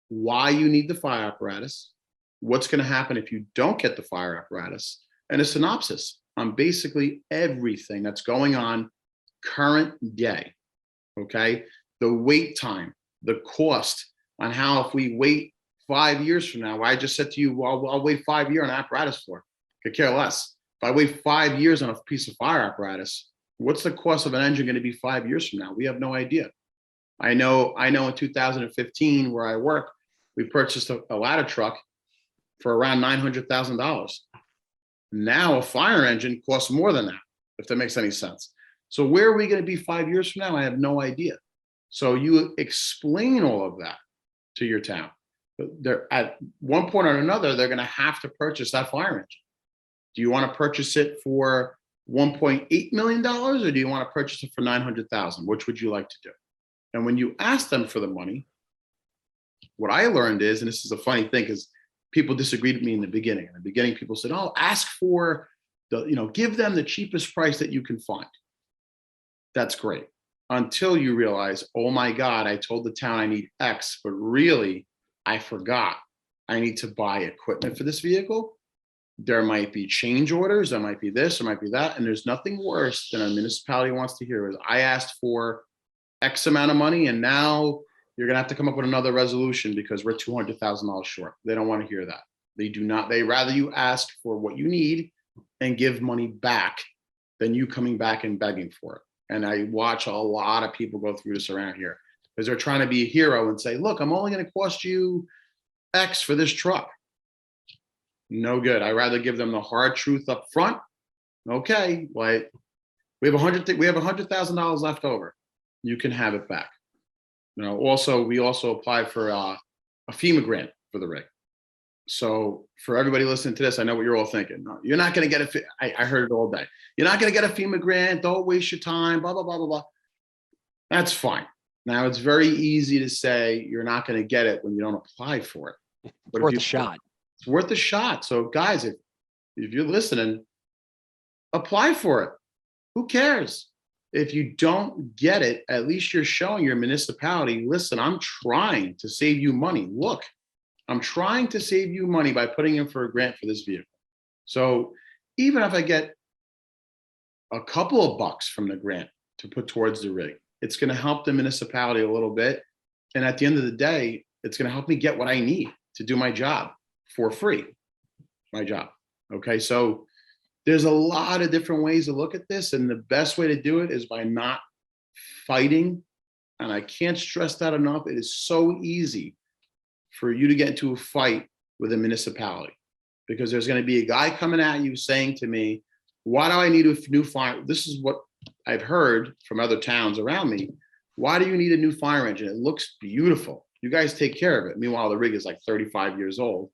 B: why you need the fire apparatus, what's going to happen if you don't get the fire apparatus, and a synopsis on basically everything that's going on current day. Okay, the wait time, the cost, on how if we wait 5 years from now, I just said to you, well, I'll wait 5 years on apparatus floor. Could care less. If I wait 5 years on a piece of fire apparatus, what's the cost of an engine going to be 5 years from now? We have no idea. I know in 2015, where I work, we purchased a ladder truck for around $900,000. Now a fire engine costs more than that, if that makes any sense. So where are we going to be 5 years from now? I have no idea. So you explain all of that to your town. But they're at one point or another, they're going to have to purchase that fire engine. Do you want to purchase it for $1.8 million, or do you want to purchase it for $900,000? Which would you like to do? And when you ask them for the money, what I learned is, and this is a funny thing, because people disagreed with me in the beginning. In the beginning, people said, "Oh, ask for give them the cheapest price that you can find." That's great. Until you realize, oh my God, I told the town I need X, but really I forgot I need to buy equipment for this vehicle. There might be change orders, there might be this, there might be that. And there's nothing worse than a municipality wants to hear is, I asked for X amount of money and now you're gonna have to come up with another resolution because we're $200,000 short. They don't want to hear that. They do not, they rather you ask for what you need and give money back than you coming back and begging for it. And I watch a lot of people go through this around here because they're trying to be a hero and say, look, I'm only going to cost you X for this truck. No good. I rather give them the hard truth up front. Okay, like we have $100,000 left over. You can have it back. Also, we also applied for a FEMA grant for the rig. So for everybody listening to this, I know what you're all thinking. No, you're not going to get I heard it all day. You're not going to get a FEMA grant. Don't waste your time, blah, blah, blah, blah, blah. That's fine. Now, it's very easy to say you're not going to get it when you don't apply for it. But
A: It's worth a shot.
B: It's worth a shot. So guys, if you're listening, apply for it. Who cares? If you don't get it, at least you're showing your municipality, listen, I'm trying to save you money. Look, I'm trying to save you money by putting in for a grant for this vehicle. So even if I get a couple of bucks from the grant to put towards the rig, it's going to help the municipality a little bit. And at the end of the day, it's going to help me get what I need to do my job for free, my job. Okay. So there's a lot of different ways to look at this. And the best way to do it is by not fighting. And I can't stress that enough. It is so easy for you to get into a fight with a municipality because there's going to be a guy coming at you saying to me, why do I need a new fire? This is what I've heard from other towns around me. Why do you need a new fire engine? It looks beautiful. You guys take care of it. Meanwhile, the rig is like 35 years old.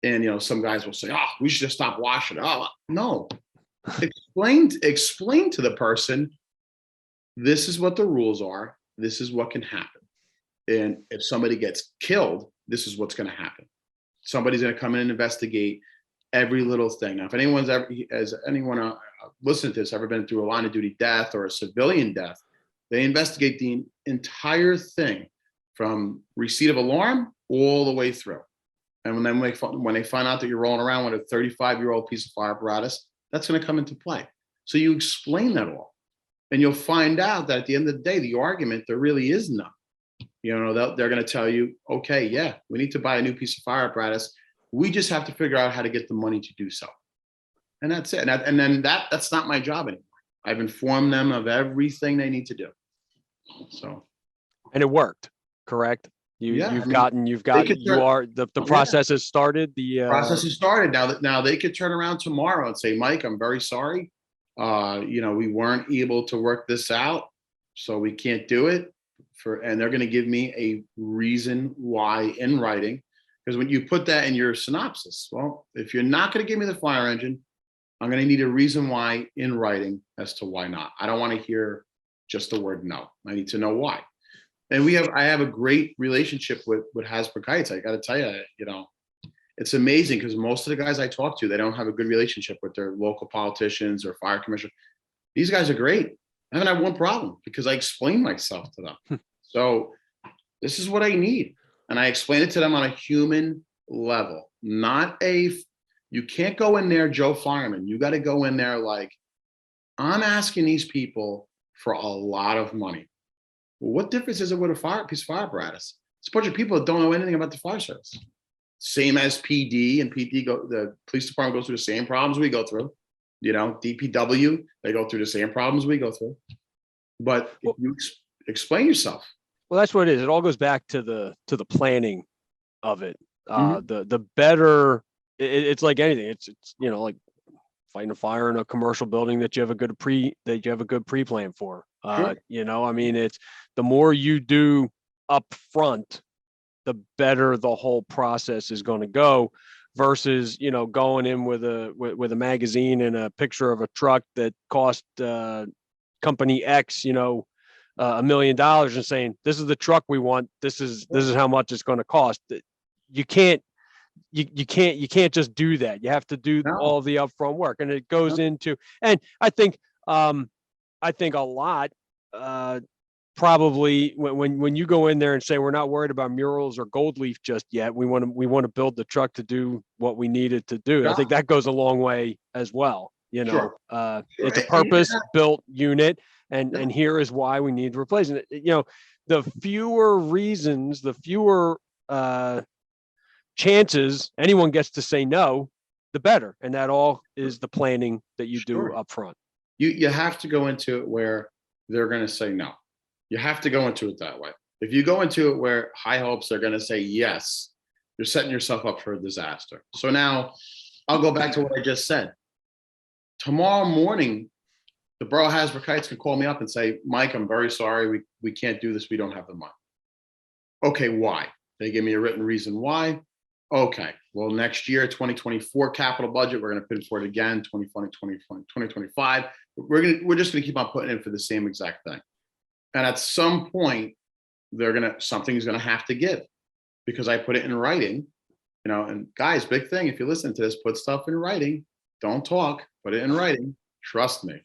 B: And, some guys will say, oh, we should just stop washing it. Oh, no. Explain to the person, this is what the rules are. This is what can happen. And if somebody gets killed, this is what's going to happen. Somebody's going to come in and investigate every little thing. Now, if anyone listening to this ever been through a line of duty death or a civilian death, they investigate the entire thing from receipt of alarm all the way through. And when they find out that you're rolling around with a 35-year-old piece of fire apparatus, that's going to come into play. So you explain that all. And you'll find out that at the end of the day, the argument, there really is none. They're going to tell you, okay, yeah, we need to buy a new piece of fire apparatus. We just have to figure out how to get the money to do so. And that's it. And then that's not my job anymore. I've informed them of everything they need to do. So.
A: And it worked, correct? The process has started. The
B: process has started. Now they could turn around tomorrow and say, Mike, I'm very sorry. We weren't able to work this out, so we can't do it. And they're going to give me a reason why in writing. Because when you put that in your synopsis, well, if you're not going to give me the fire engine, I'm going to need a reason why in writing as to why not. I don't want to hear just the word no. I need to know why. And I have a great relationship with Hasbrouck Heights. I got to tell you, it's amazing because most of the guys I talk to, they don't have a good relationship with their local politicians or fire commissioner. These guys are great. I haven't had one problem because I explain myself to them. So this is what I need. And I explain it to them on a human level, you can't go in there, Joe Fireman. You got to go in there like, I'm asking these people for a lot of money. Well, what difference is it with a piece of fire apparatus? It's a bunch of people that don't know anything about the fire service. same as PD, and the police department goes through the same problems we go through. DPW, they go through the same problems we go through. But if you explain yourself.
A: Well, that's what it is. It all goes back to the planning of it. The better it's like anything. It's like fighting a fire in a commercial building that you have a good pre-plan for.
B: Sure.
A: It's the more you do up front, the better the whole process is going to go, versus going in with a magazine and a picture of a truck that cost company X $1 million and saying, this is the truck we want, this is how much it's going to cost. You can't just do that. You have to do all the upfront work, and it goes into, and I think a lot, probably when you go in there and say, we're not worried about murals or gold leaf just yet, we want to build the truck to do what we need it to do. I think that goes a long way as well.
B: Sure.
A: It's a purpose built unit, and here is why we need to replace it. The fewer reasons, the fewer chances anyone gets to say no, the better. And that all is the planning that you do up front.
B: You have to go into it where they're going to say no. You have to go into it that way. If you go into it where high hopes they're going to say yes, you're setting yourself up for a disaster. So now I'll go back to what I just said. Tomorrow morning, the borough of Hasbrouck Heights can call me up and say, Mike, I'm very sorry. We can't do this. We don't have the money. Okay, why? They give me a written reason why. Okay, well, next year, 2024 capital budget, we're going to put for it again, 2025. We're just going to keep on putting in for the same exact thing. And at some point, something's going to have to give, because I put it in writing, and guys, big thing, if you listen to this, put stuff in writing. Don't talk, put it in writing. Trust me.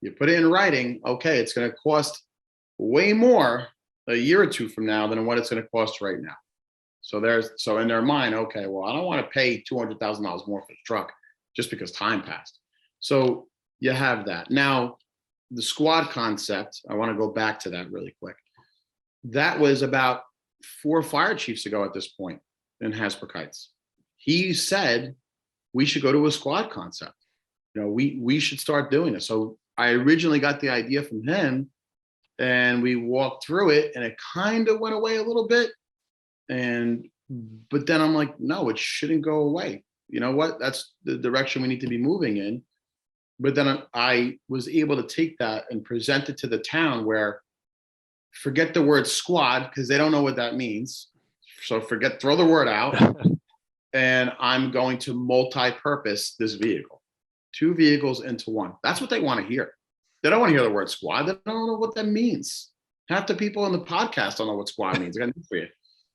B: You put it in writing, okay, it's going to cost way more a year or two from now than what it's going to cost right now. So in their mind, okay, well, I don't want to pay $200,000 more for the truck just because time passed. So you have that. Now, the squad concept, I want to go back to that really quick. That was about 4 fire chiefs ago at this point in Hasbrouck Heights. He said we should go to a squad concept. We should start doing it. So I originally got the idea from him, and we walked through it, and it kind of went away a little bit. But then I'm like, no, it shouldn't go away. You know what? That's the direction we need to be moving in. But then I was able to take that and present it to the town, where forget the word squad, because they don't know what that means. So throw the word out. And I'm going to multi-purpose this vehicle. 2 vehicles into one. That's what they want to hear. They don't want to hear the word squad. They don't know what that means. Half the people in the podcast don't know what squad means. I got news for you.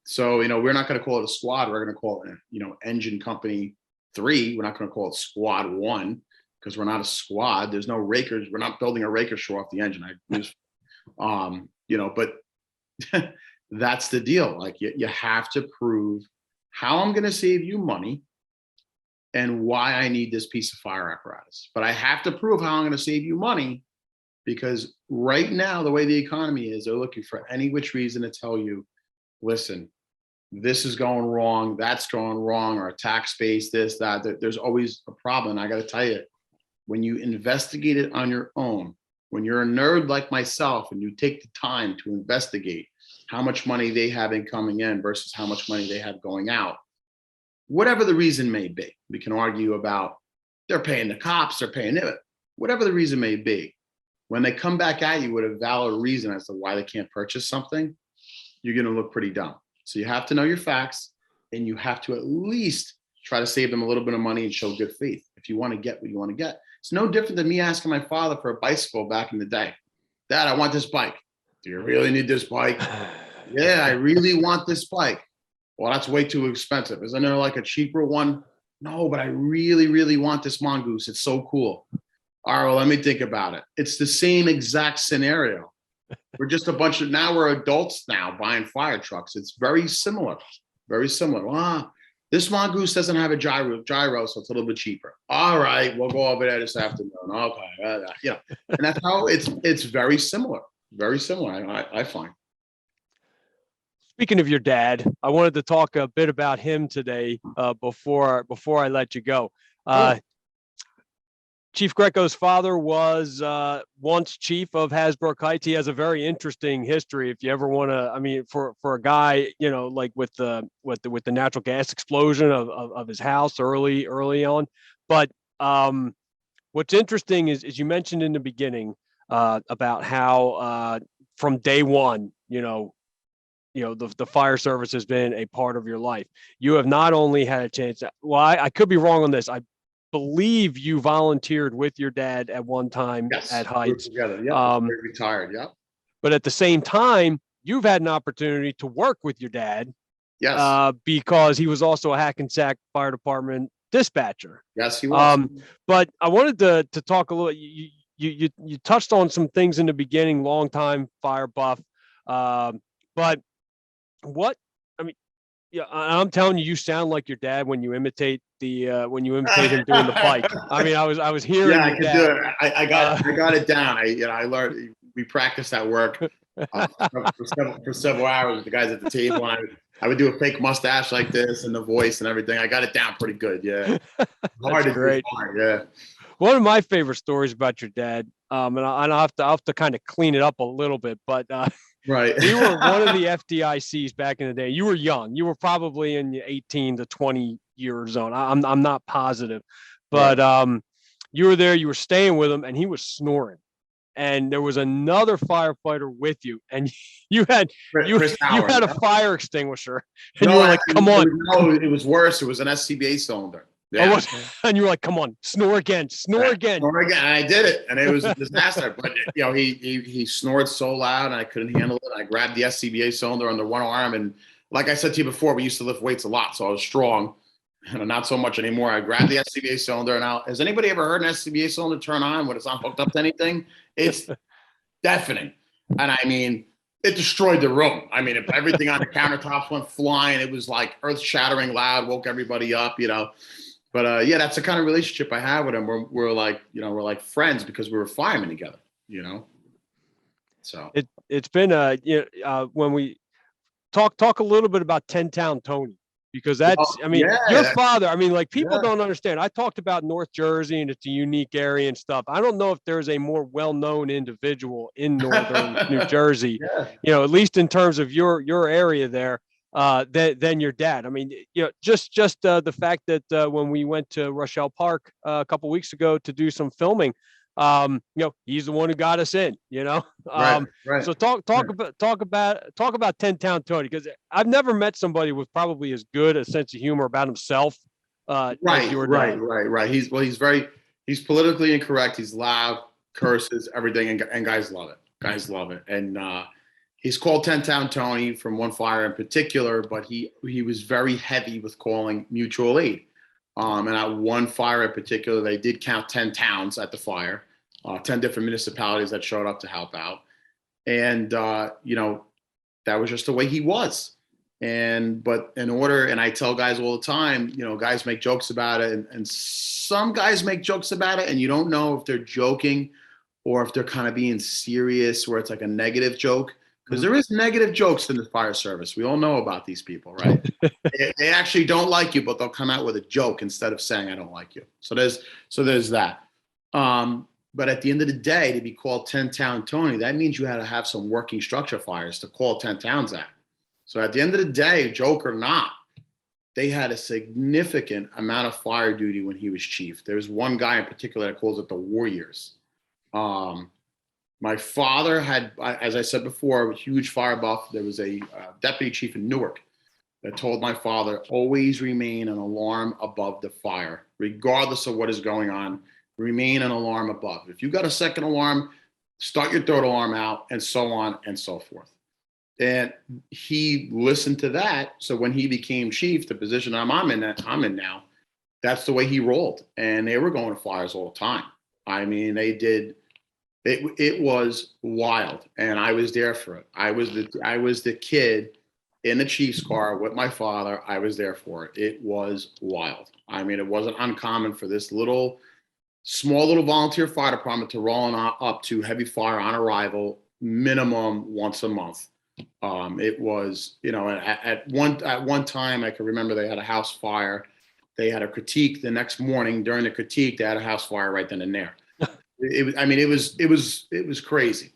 B: So, we're not going to call it a squad. We're going to call it, engine company 3. We're not going to call it squad 1, because we're not a squad. There's no rakers. We're not building a raker show off the engine. But that's the deal. Like you have to prove how I'm going to save you money and why I need this piece of fire apparatus. But I have to prove how I'm going to save you money, because right now, the way the economy is, they're looking for any which reason to tell you, listen, this is going wrong, that's going wrong, our tax base, this, that. There's always a problem. I got to tell you, when you investigate it on your own, when you're a nerd like myself and you take the time to investigate how much money they have in coming in versus how much money they have going out, whatever the reason may be, we can argue about they're paying the cops, they're paying it, whatever the reason may be. When they come back at you with a valid reason as to why they can't purchase something, you're going to look pretty dumb. So you have to know your facts, and you have to at least try to save them a little bit of money and show good faith if you want to get what you want to get. It's no different than me asking my father for a bicycle back in the day. Dad, I want this bike. Do you really need this bike? Yeah, I really want this bike. Well, that's way too expensive. Isn't there like a cheaper one? No, but I really, really want this mongoose. It's so cool. All right, well, let me think about it. It's the same exact scenario. We're just now we're adults now buying fire trucks. It's very similar, very similar. This mongoose doesn't have a gyro, so it's a little bit cheaper. All right, we'll go over there this afternoon. Okay, and that's how it's very similar, I find.
A: Speaking of your dad, I wanted to talk a bit about him today before I let you go.
B: Sure.
A: Chief Greco's father was once chief of Hasbrouck Heights. He has a very interesting history. If you ever want to, I mean, for a guy, like with the natural gas explosion of his house early on. But what's interesting is you mentioned in the beginning about how from day one, the fire service has been a part of your life. You have not only had a chance. Well, I could be wrong on this. I believe you volunteered with your dad at one time
B: Yes,
A: at
B: we were
A: Heights.
B: together. Yeah, retired. Yeah.
A: But at the same time, you've had an opportunity to work with your dad
B: Yes.
A: because he was also a Hackensack Fire Department dispatcher.
B: Yes, he was.
A: But I wanted to talk a little. You touched on some things in the beginning. Long time fire buff, but what I mean, yeah, I'm telling you, you sound like your dad when you imitate him doing the bike. I mean, I was hearing.
B: Yeah, I
A: your
B: could
A: dad.
B: do it. I got it down. I learned. We practiced at work for several hours with the guys at the table. And I would do a fake mustache like this and the voice and everything. I got it down pretty good. Yeah, hard to do. Yeah.
A: One of my favorite stories about your dad, and I'll have to kind of clean it up a little bit, but
B: right.
A: We were one of the FDICs back in the day. You were young. You were probably in the 18 to 20 year zone. I'm not positive, but right. You were there. You were staying with him, and he was snoring. And there was another firefighter with you, and you had a fire extinguisher, and you were like, "Come on!"
B: No, it was worse. It was an SCBA cylinder.
A: Yeah. And you were like, "Come on, snore again."
B: And I did it, and it was a disaster. But he snored so loud, and I couldn't handle it. I grabbed the SCBA cylinder under one arm, and like I said to you before, we used to lift weights a lot, so I was strong, and not so much anymore. I grabbed the SCBA cylinder, and has anybody ever heard an SCBA cylinder turn on when it's not hooked up to anything? It's deafening, and I mean, it destroyed the room. I mean, if everything on the countertops went flying, it was like earth-shattering loud, woke everybody up, But yeah, that's the kind of relationship I have with him. We're like, we're like friends because we were firemen together, So
A: it's been when we talk a little bit about 10-Town Tony, because that's your father. I mean, like people don't understand. I talked about North Jersey and it's a unique area and stuff. I don't know if there's a more well-known individual in northern New Jersey, at least in terms of your area there. Than your dad. I mean, just the fact that when we went to Rochelle Park a couple of weeks ago to do some filming, he's the one who got us in.
B: Right.
A: So talk about 10-Town Tony, because I've never met somebody with probably as good a sense of humor about himself. As your dad.
B: Right. He's politically incorrect. He's loud, curses, everything, and guys love it. And he's called 10-Town Tony from one fire in particular, but he was very heavy with calling mutual aid. And at one fire in particular, they did count 10 towns at the fire, 10 different municipalities that showed up to help out. And, that was just the way he was. But and I tell guys all the time, guys make jokes about it, and some guys make jokes about it, and you don't know if they're joking or if they're kind of being serious, where it's like a negative joke. Because there is negative jokes in the fire service. We all know about these people, right? they actually don't like you, but they'll come out with a joke instead of saying, "I don't like you." So there's that. But at the end of the day, to be called 10-Town Tony, that means you had to have some working structure fires to call 10 towns at. So at the end of the day, joke or not, they had a significant amount of fire duty when he was chief. There's one guy in particular that calls it the Warriors. My father had, as I said before, a huge fire buff. There was a deputy chief in Newark that told my father, always remain an alarm above the fire, regardless of what is going on, remain an alarm above. If you got a second alarm, start your third alarm out, and so on and so forth. And he listened to that. So when he became chief, the position I'm in now, that's the way he rolled. And they were going to fires all the time. I mean, they did. It was wild, and I was there for it. I was the kid in the chief's car with my father. I was there for it. It was wild. I mean, it wasn't uncommon for this small little volunteer fire department to roll up to heavy fire on arrival minimum once a month. It was, at one time I can remember they had a house fire. They had a critique the next morning. During the critique, they had a house fire right then and there. It was crazy.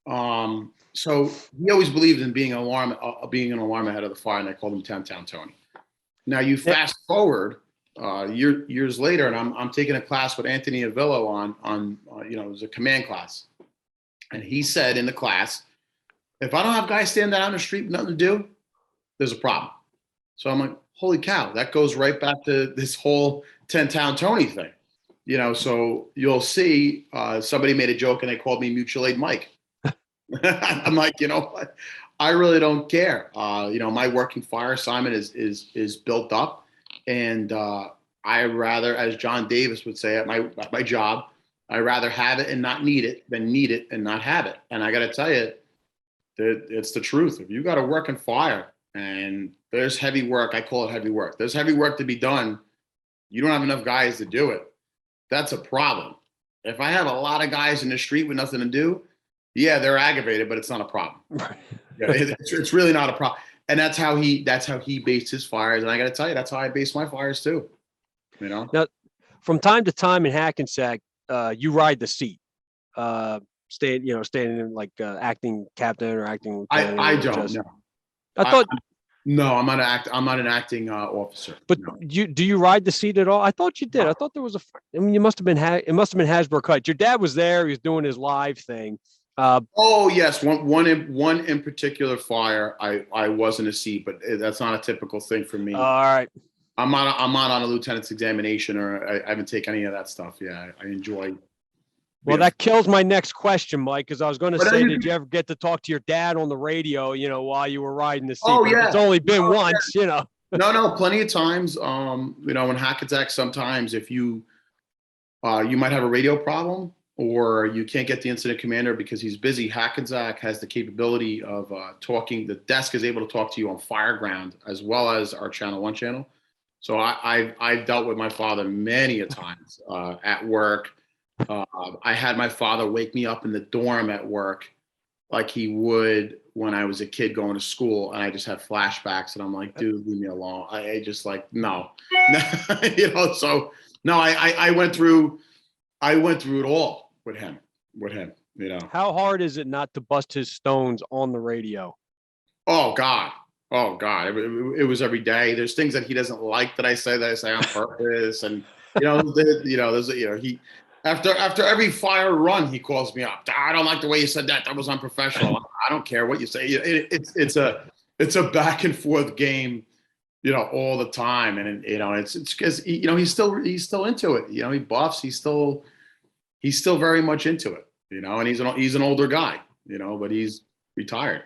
B: So he always believed in being an alarm ahead of the fire, and they called him 10-Town Tony. Now you fast forward years later, and I'm taking a class with Anthony Avillo on it was a command class, and he said in the class, if I don't have guys standing out on the street with nothing to do, there's a problem. So I'm like, holy cow, that goes right back to this whole 10-Town Tony thing. So you'll see somebody made a joke and they called me Mutual Aid Mike. I'm like, what? I really don't care. My working fire assignment is built up, and I rather, as John Davis would say at my job, I rather have it and not need it than need it and not have it. And I got to tell you, it's the truth. If you got to work in fire and there's heavy work, I call it heavy work. There's heavy work to be done. You don't have enough guys to do it. That's a problem. If I have a lot of guys in the street with nothing to do, yeah, they're aggravated, but it's not a problem.
A: Right.
B: It's really not a problem. And that's how he based his fires. And I got to tell you, that's how I base my fires too.
A: Now, from time to time in Hackensack, you ride the seat, staying in like acting captain or acting lieutenant.
B: I don't know.
A: I thought.
B: No, I'm not an acting officer.
A: But
B: no.
A: Do you ride the seat at all? I thought you did. I thought there was you must have been. It must have been Hasbrouck Heights. Your dad was there. He was doing his live thing.
B: Oh yes, one in particular fire. I was in a seat, but that's not a typical thing for me.
A: All right.
B: I'm not on a lieutenant's examination, or I haven't taken any of that stuff. Yeah, I enjoy.
A: Well, that kills my next question, Mike, because I was going to say, did you ever get to talk to your dad on the radio, while you were riding the seat?
B: Oh, yeah.
A: It's only been once,
B: No, plenty of times. In Hackensack, sometimes if you might have a radio problem or you can't get the incident commander because he's busy, Hackensack has the capability of talking. The desk is able to talk to you on Fireground as well as our Channel 1 channel. So I've dealt with my father many a times at work. I had my father wake me up in the dorm at work like he would when I was a kid going to school, and I just had flashbacks, and I'm like, dude, leave me alone. I just like, no. So no, I went through it all with him. How
A: hard is it not to bust his stones on the radio?
B: Oh God. It was every day. There's things that he doesn't like that I say on purpose. And, he, after every fire run, he calls me up. I don't like the way you said that. That was unprofessional. I don't care what you say. It's a back and forth game, all the time. And it's because, he's still into it. He buffs. He's still very much into it, and he's an older guy, but he's retired.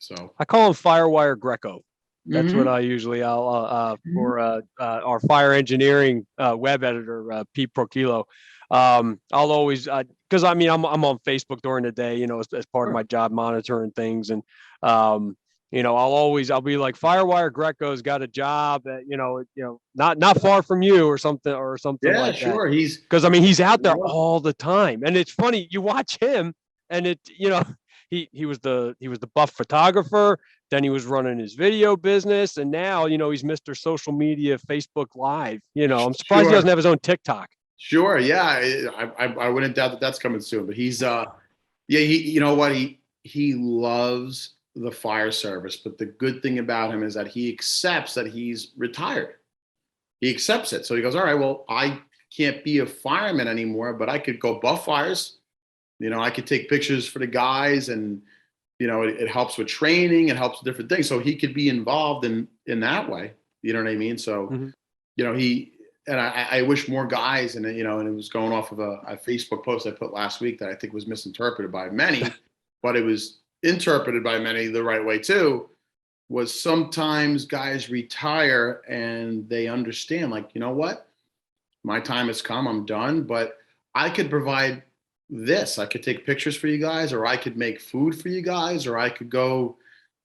B: So
A: I call him Firewire Greco. That's what I usually for our fire engineering web editor, Pete Procilo. I'll always, cause I'm on Facebook during the day, as part of my job monitoring things. And, I'll be like, Firewire Greco's got a job that, not far from you or something
B: yeah,
A: like
B: sure.
A: that. Cause he's out there all the time. And it's funny, you watch him and he was the buff photographer. Then he was running his video business, and now he's Mr. Social Media, Facebook Live. I'm surprised he doesn't have his own TikTok.
B: Sure, yeah, I wouldn't doubt that that's coming soon. But he's he loves the fire service. But the good thing about him is that he accepts that he's retired. He accepts it. So he goes, all right, well, I can't be a fireman anymore, but I could go buff fires. I could take pictures for the guys, and it helps with training, it helps with different things. So he could be involved in that way. You know what I mean? So, I wish more guys, and and it was going off of a Facebook post I put last week that I think was misinterpreted by many, but it was interpreted by many the right way too, was sometimes guys retire and they understand, like, what? My time has come, I'm done, but I could provide this. I could take pictures for you guys, or I could make food for you guys, or I could go,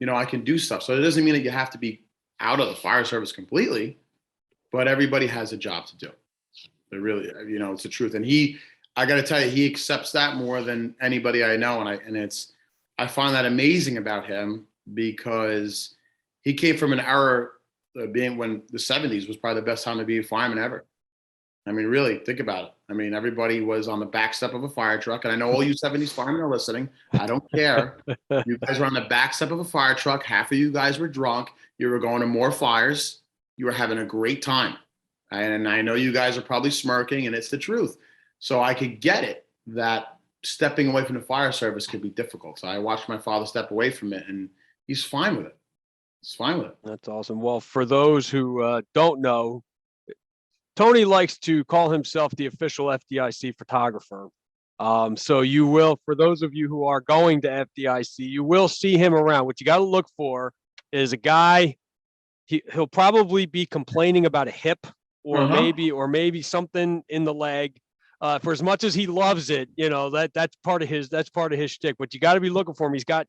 B: I can do stuff. So it doesn't mean that you have to be out of the fire service completely, but everybody has a job to do. They really, it's the truth. And I got to tell you, he accepts that more than anybody I know. And I find that amazing about him, because he came from an era being when the 70s was probably the best time to be a fireman ever. I mean, really, think about it. I mean, everybody was on the back step of a fire truck. And I know all you 70s firemen are listening. I don't care. You guys were on the back step of a fire truck. Half of you guys were drunk. You were going to more fires. You were having a great time. And I know you guys are probably smirking, and it's the truth. So I could get it that stepping away from the fire service could be difficult. So I watched my father step away from it, and he's fine with it. He's fine with it.
A: That's awesome. Well, for those who don't know, Tony likes to call himself the official FDIC photographer. So you will, for those of you who are going to FDIC, you will see him around. What you got to look for is a guy. He'll probably be complaining about a hip or maybe something in the leg. For as much as he loves it, that's part of his shtick. But you got to be looking for him. He's got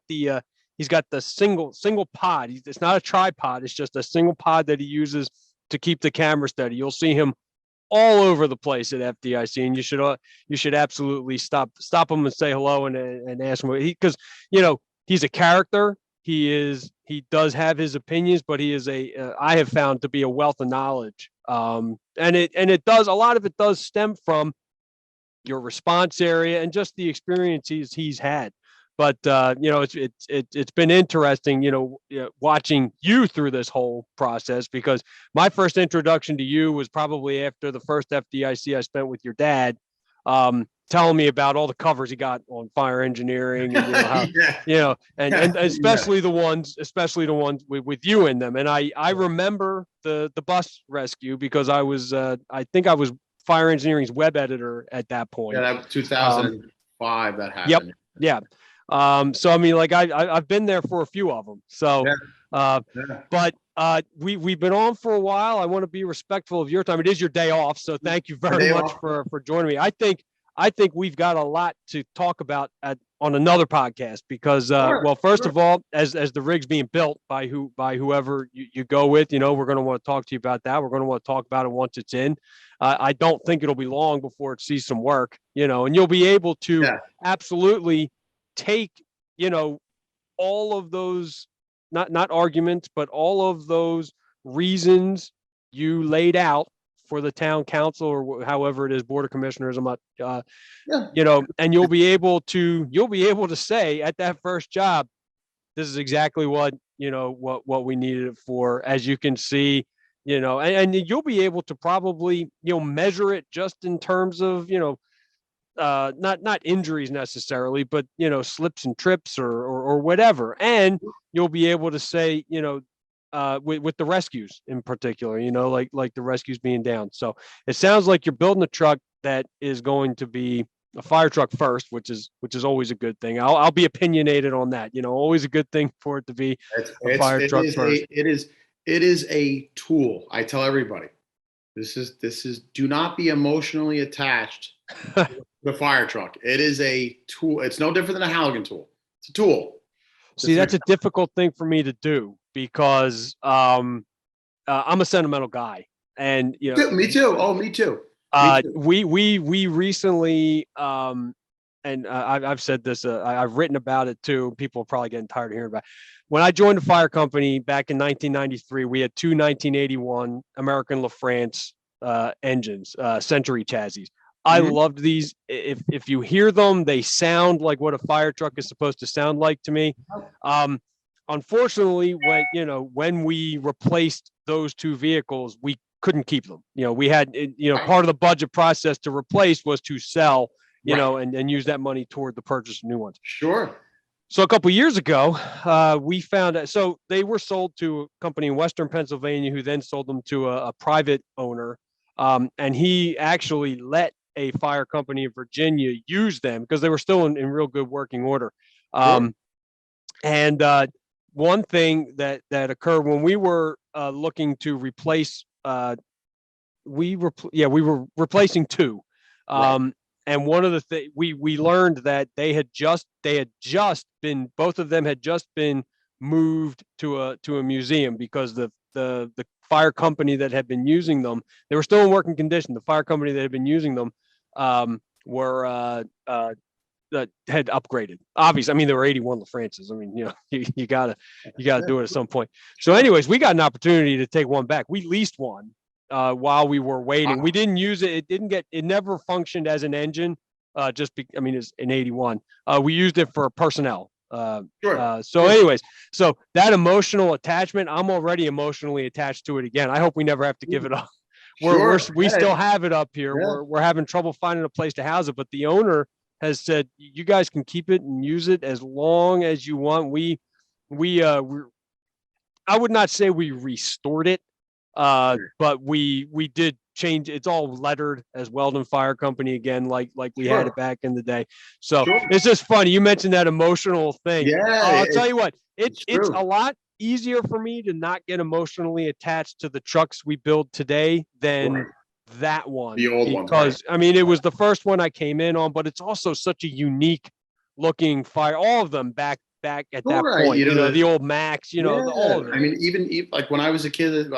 A: the single pod. It's not a tripod. It's just a single pod that he uses to keep the camera steady. You'll see him all over the place at FDIC, and you should absolutely stop him and say hello and ask him because he's a character. He does have his opinions, but he is I have found to be a wealth of knowledge. And it does, a lot of it does stem from your response area and just the experiences he's had. But it's been interesting, watching you through this whole process, because my first introduction to you was probably after the first FDIC I spent with your dad, telling me about all the covers he got on fire engineering, and how, and especially the ones with you in them. And I remember the bus rescue because I think I was fire engineering's web editor at that point.
B: Yeah, that was 2005 that happened.
A: Yep. Yeah. So I mean, like I've been there for a few of them. So, but we've been on for a while. I want to be respectful of your time. It is your day off, so thank you very much for joining me. I think we've got a lot to talk about on another podcast because, well, first of all, as the rig's being built by whoever you go with, we're going to want to talk to you about that. We're going to want to talk about it once it's in. I don't think it'll be long before it sees some work, and you'll be able to absolutely take, all of those, not arguments, but all of those reasons you laid out for the town council or however it is, board of commissioners. I'm not, and you'll be able to say at that first job, this is exactly what we needed it for. As you can see, and you'll be able to probably, measure it just in terms of, not injuries necessarily, but slips and trips or whatever. And you'll be able to say, with the rescues in particular, like the rescues being down. So it sounds like you're building a truck that is going to be a fire truck first, which is always a good thing. I'll be opinionated on that. Always a good thing for it to be a fire truck first.
B: It is a tool. I tell everybody, this is do not be emotionally attached to the fire truck. It is a tool. It's no different than a Halligan tool. It's a tool.
A: See, that's a difficult thing for me to do because I'm a sentimental guy, and
B: me too. Oh, me too.
A: We recently, and I've said this. I've written about it too. People are probably getting tired of hearing about it. When I joined the fire company back in 1993, we had two 1981 American LaFrance engines, Century chassis. I loved these. If you hear them, they sound like what a fire truck is supposed to sound like to me. Unfortunately, when we replaced those two vehicles, we couldn't keep them. We had, part of the budget process to replace was to sell, and use that money toward the purchase of new ones.
B: Sure.
A: So a couple of years ago, we found out, so they were sold to a company in Western Pennsylvania who then sold them to a private owner. And he actually let a fire company in Virginia use them because they were still in real good working order. And one thing that occurred when we were looking to replace, we were replacing two. And one of the things we learned that both of them had just been moved to a museum because the fire company that had been using them, they were still in working condition. The fire company that had been using them were had upgraded. Obviously, I mean, there were 81 LaFrances. I mean, you gotta do it at some point. So anyways, we got an opportunity to take one back. We leased one while we were waiting. We didn't use it. It never functioned as an engine. It's an 81. We used it for personnel. Anyways, so that emotional attachment, I'm already emotionally attached to it again. I hope we never have to give it up. We still have it up here. Yeah. We're having trouble finding a place to house it, but the owner has said you guys can keep it and use it as long as you want. I would not say we restored it, but we did change. It's all lettered as Weldon Fire Company again, like we had it back in the day. So it's just funny. You mentioned that emotional thing. Yeah, I'll tell you what, it's a lot easier for me to not get emotionally attached to the trucks we build today than that one.
B: The old one.
A: Because I mean, it was the first one I came in on, but it's also such a unique looking fire. All of them back at that point, the old Max, all of them.
B: I mean, even like when I was a kid,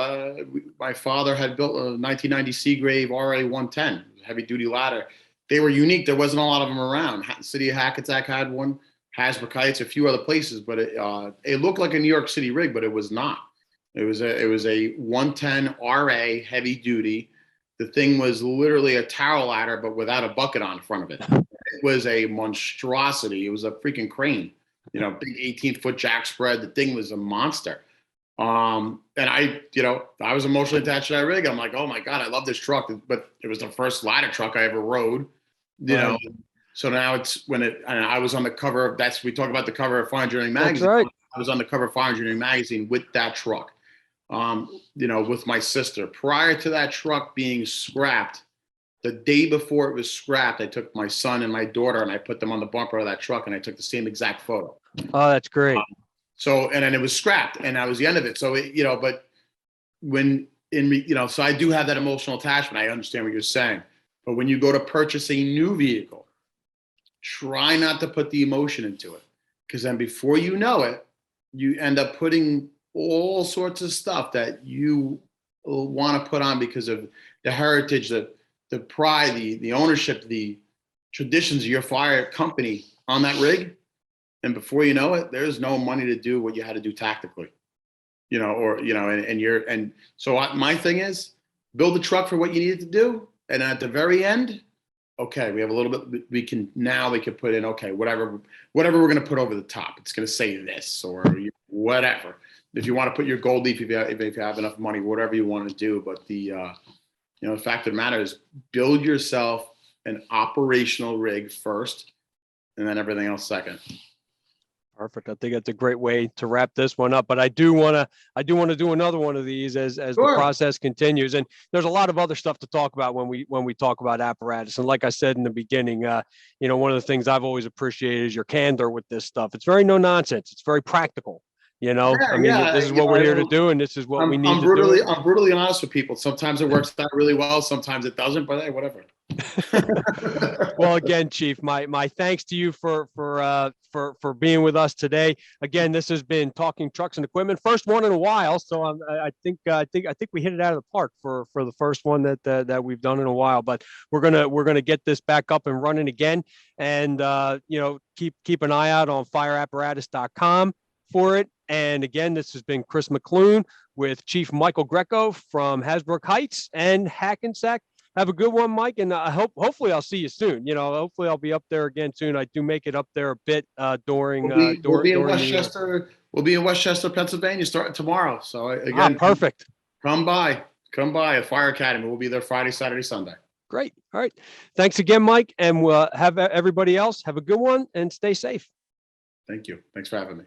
B: my father had built a 1990 Seagrave RA 110, heavy duty ladder. They were unique. There wasn't a lot of them around. City of Hackensack had one, Hasbrouck Heights, a few other places, but it looked like a New York City rig, but it was not. It was a 110 RA heavy duty. The thing was literally a tower ladder, but without a bucket on the front of it. It was a monstrosity. It was a freaking crane, big 18-foot jack spread. The thing was a monster. And I was emotionally attached to that rig. I'm like, oh my God, I love this truck. But it was the first ladder truck I ever rode, So now and I was on the cover of, we talk about the cover of Fire Engineering Magazine.
A: That's right.
B: I was on the cover of Fire Engineering Magazine with that truck, with my sister. Prior to that truck being scrapped, the day before it was scrapped, I took my son and my daughter and I put them on the bumper of that truck and I took the same exact photo.
A: Oh, that's great.
B: And then it was scrapped and that was the end of it. So, but so I do have that emotional attachment. I understand what you're saying. But when you go to purchase a new vehicle, try not to put the emotion into it. Because then before you know it, you end up putting all sorts of stuff that you want to put on because of the heritage, the pride, the ownership, the traditions of your fire company on that rig. And before you know it, there's no money to do what you had to do tactically, so my thing is build the truck for what you need to do. And at the very end, okay, we have a little bit, we can put in, okay, whatever we're going to put over the top. It's going to say this or whatever. If you want to put your gold leaf, if you have enough money, whatever you want to do. But the fact of the matter is build yourself an operational rig first and then everything else second.
A: Perfect. I think that's a great way to wrap this one up. But I do want to do another one of these as the process continues. And there's a lot of other stuff to talk about when we talk about Apparatus. And like I said in the beginning, one of the things I've always appreciated is your candor with this stuff. It's very no nonsense. It's very practical. This is what we're here to do, and this is what we need to do.
B: I'm brutally honest with people. Sometimes it works out really well, sometimes it doesn't. But hey, whatever.
A: Well, again, Chief, my thanks to you for being with us today. Again, this has been Talking Trucks and Equipment, first one in a while. So I think we hit it out of the park for the first one that we've done in a while. But we're gonna get this back up and running again, and keep an eye out on fireapparatus.com for it. And again, this has been Chris Mc Loone with Chief Michael Greco from Hasbrouck Heights and Hackensack. Have a good one, Mike, and hopefully I'll see you soon. Hopefully I'll be up there again soon. I do make it up there a bit during.
B: We'll be in Westchester. We'll be in Westchester, Pennsylvania, starting tomorrow. So again,
A: perfect.
B: Come by at Fire Academy. We'll be there Friday, Saturday, Sunday.
A: Great. All right. Thanks again, Mike, and we'll have everybody else have a good one and stay safe.
B: Thank you. Thanks for having me.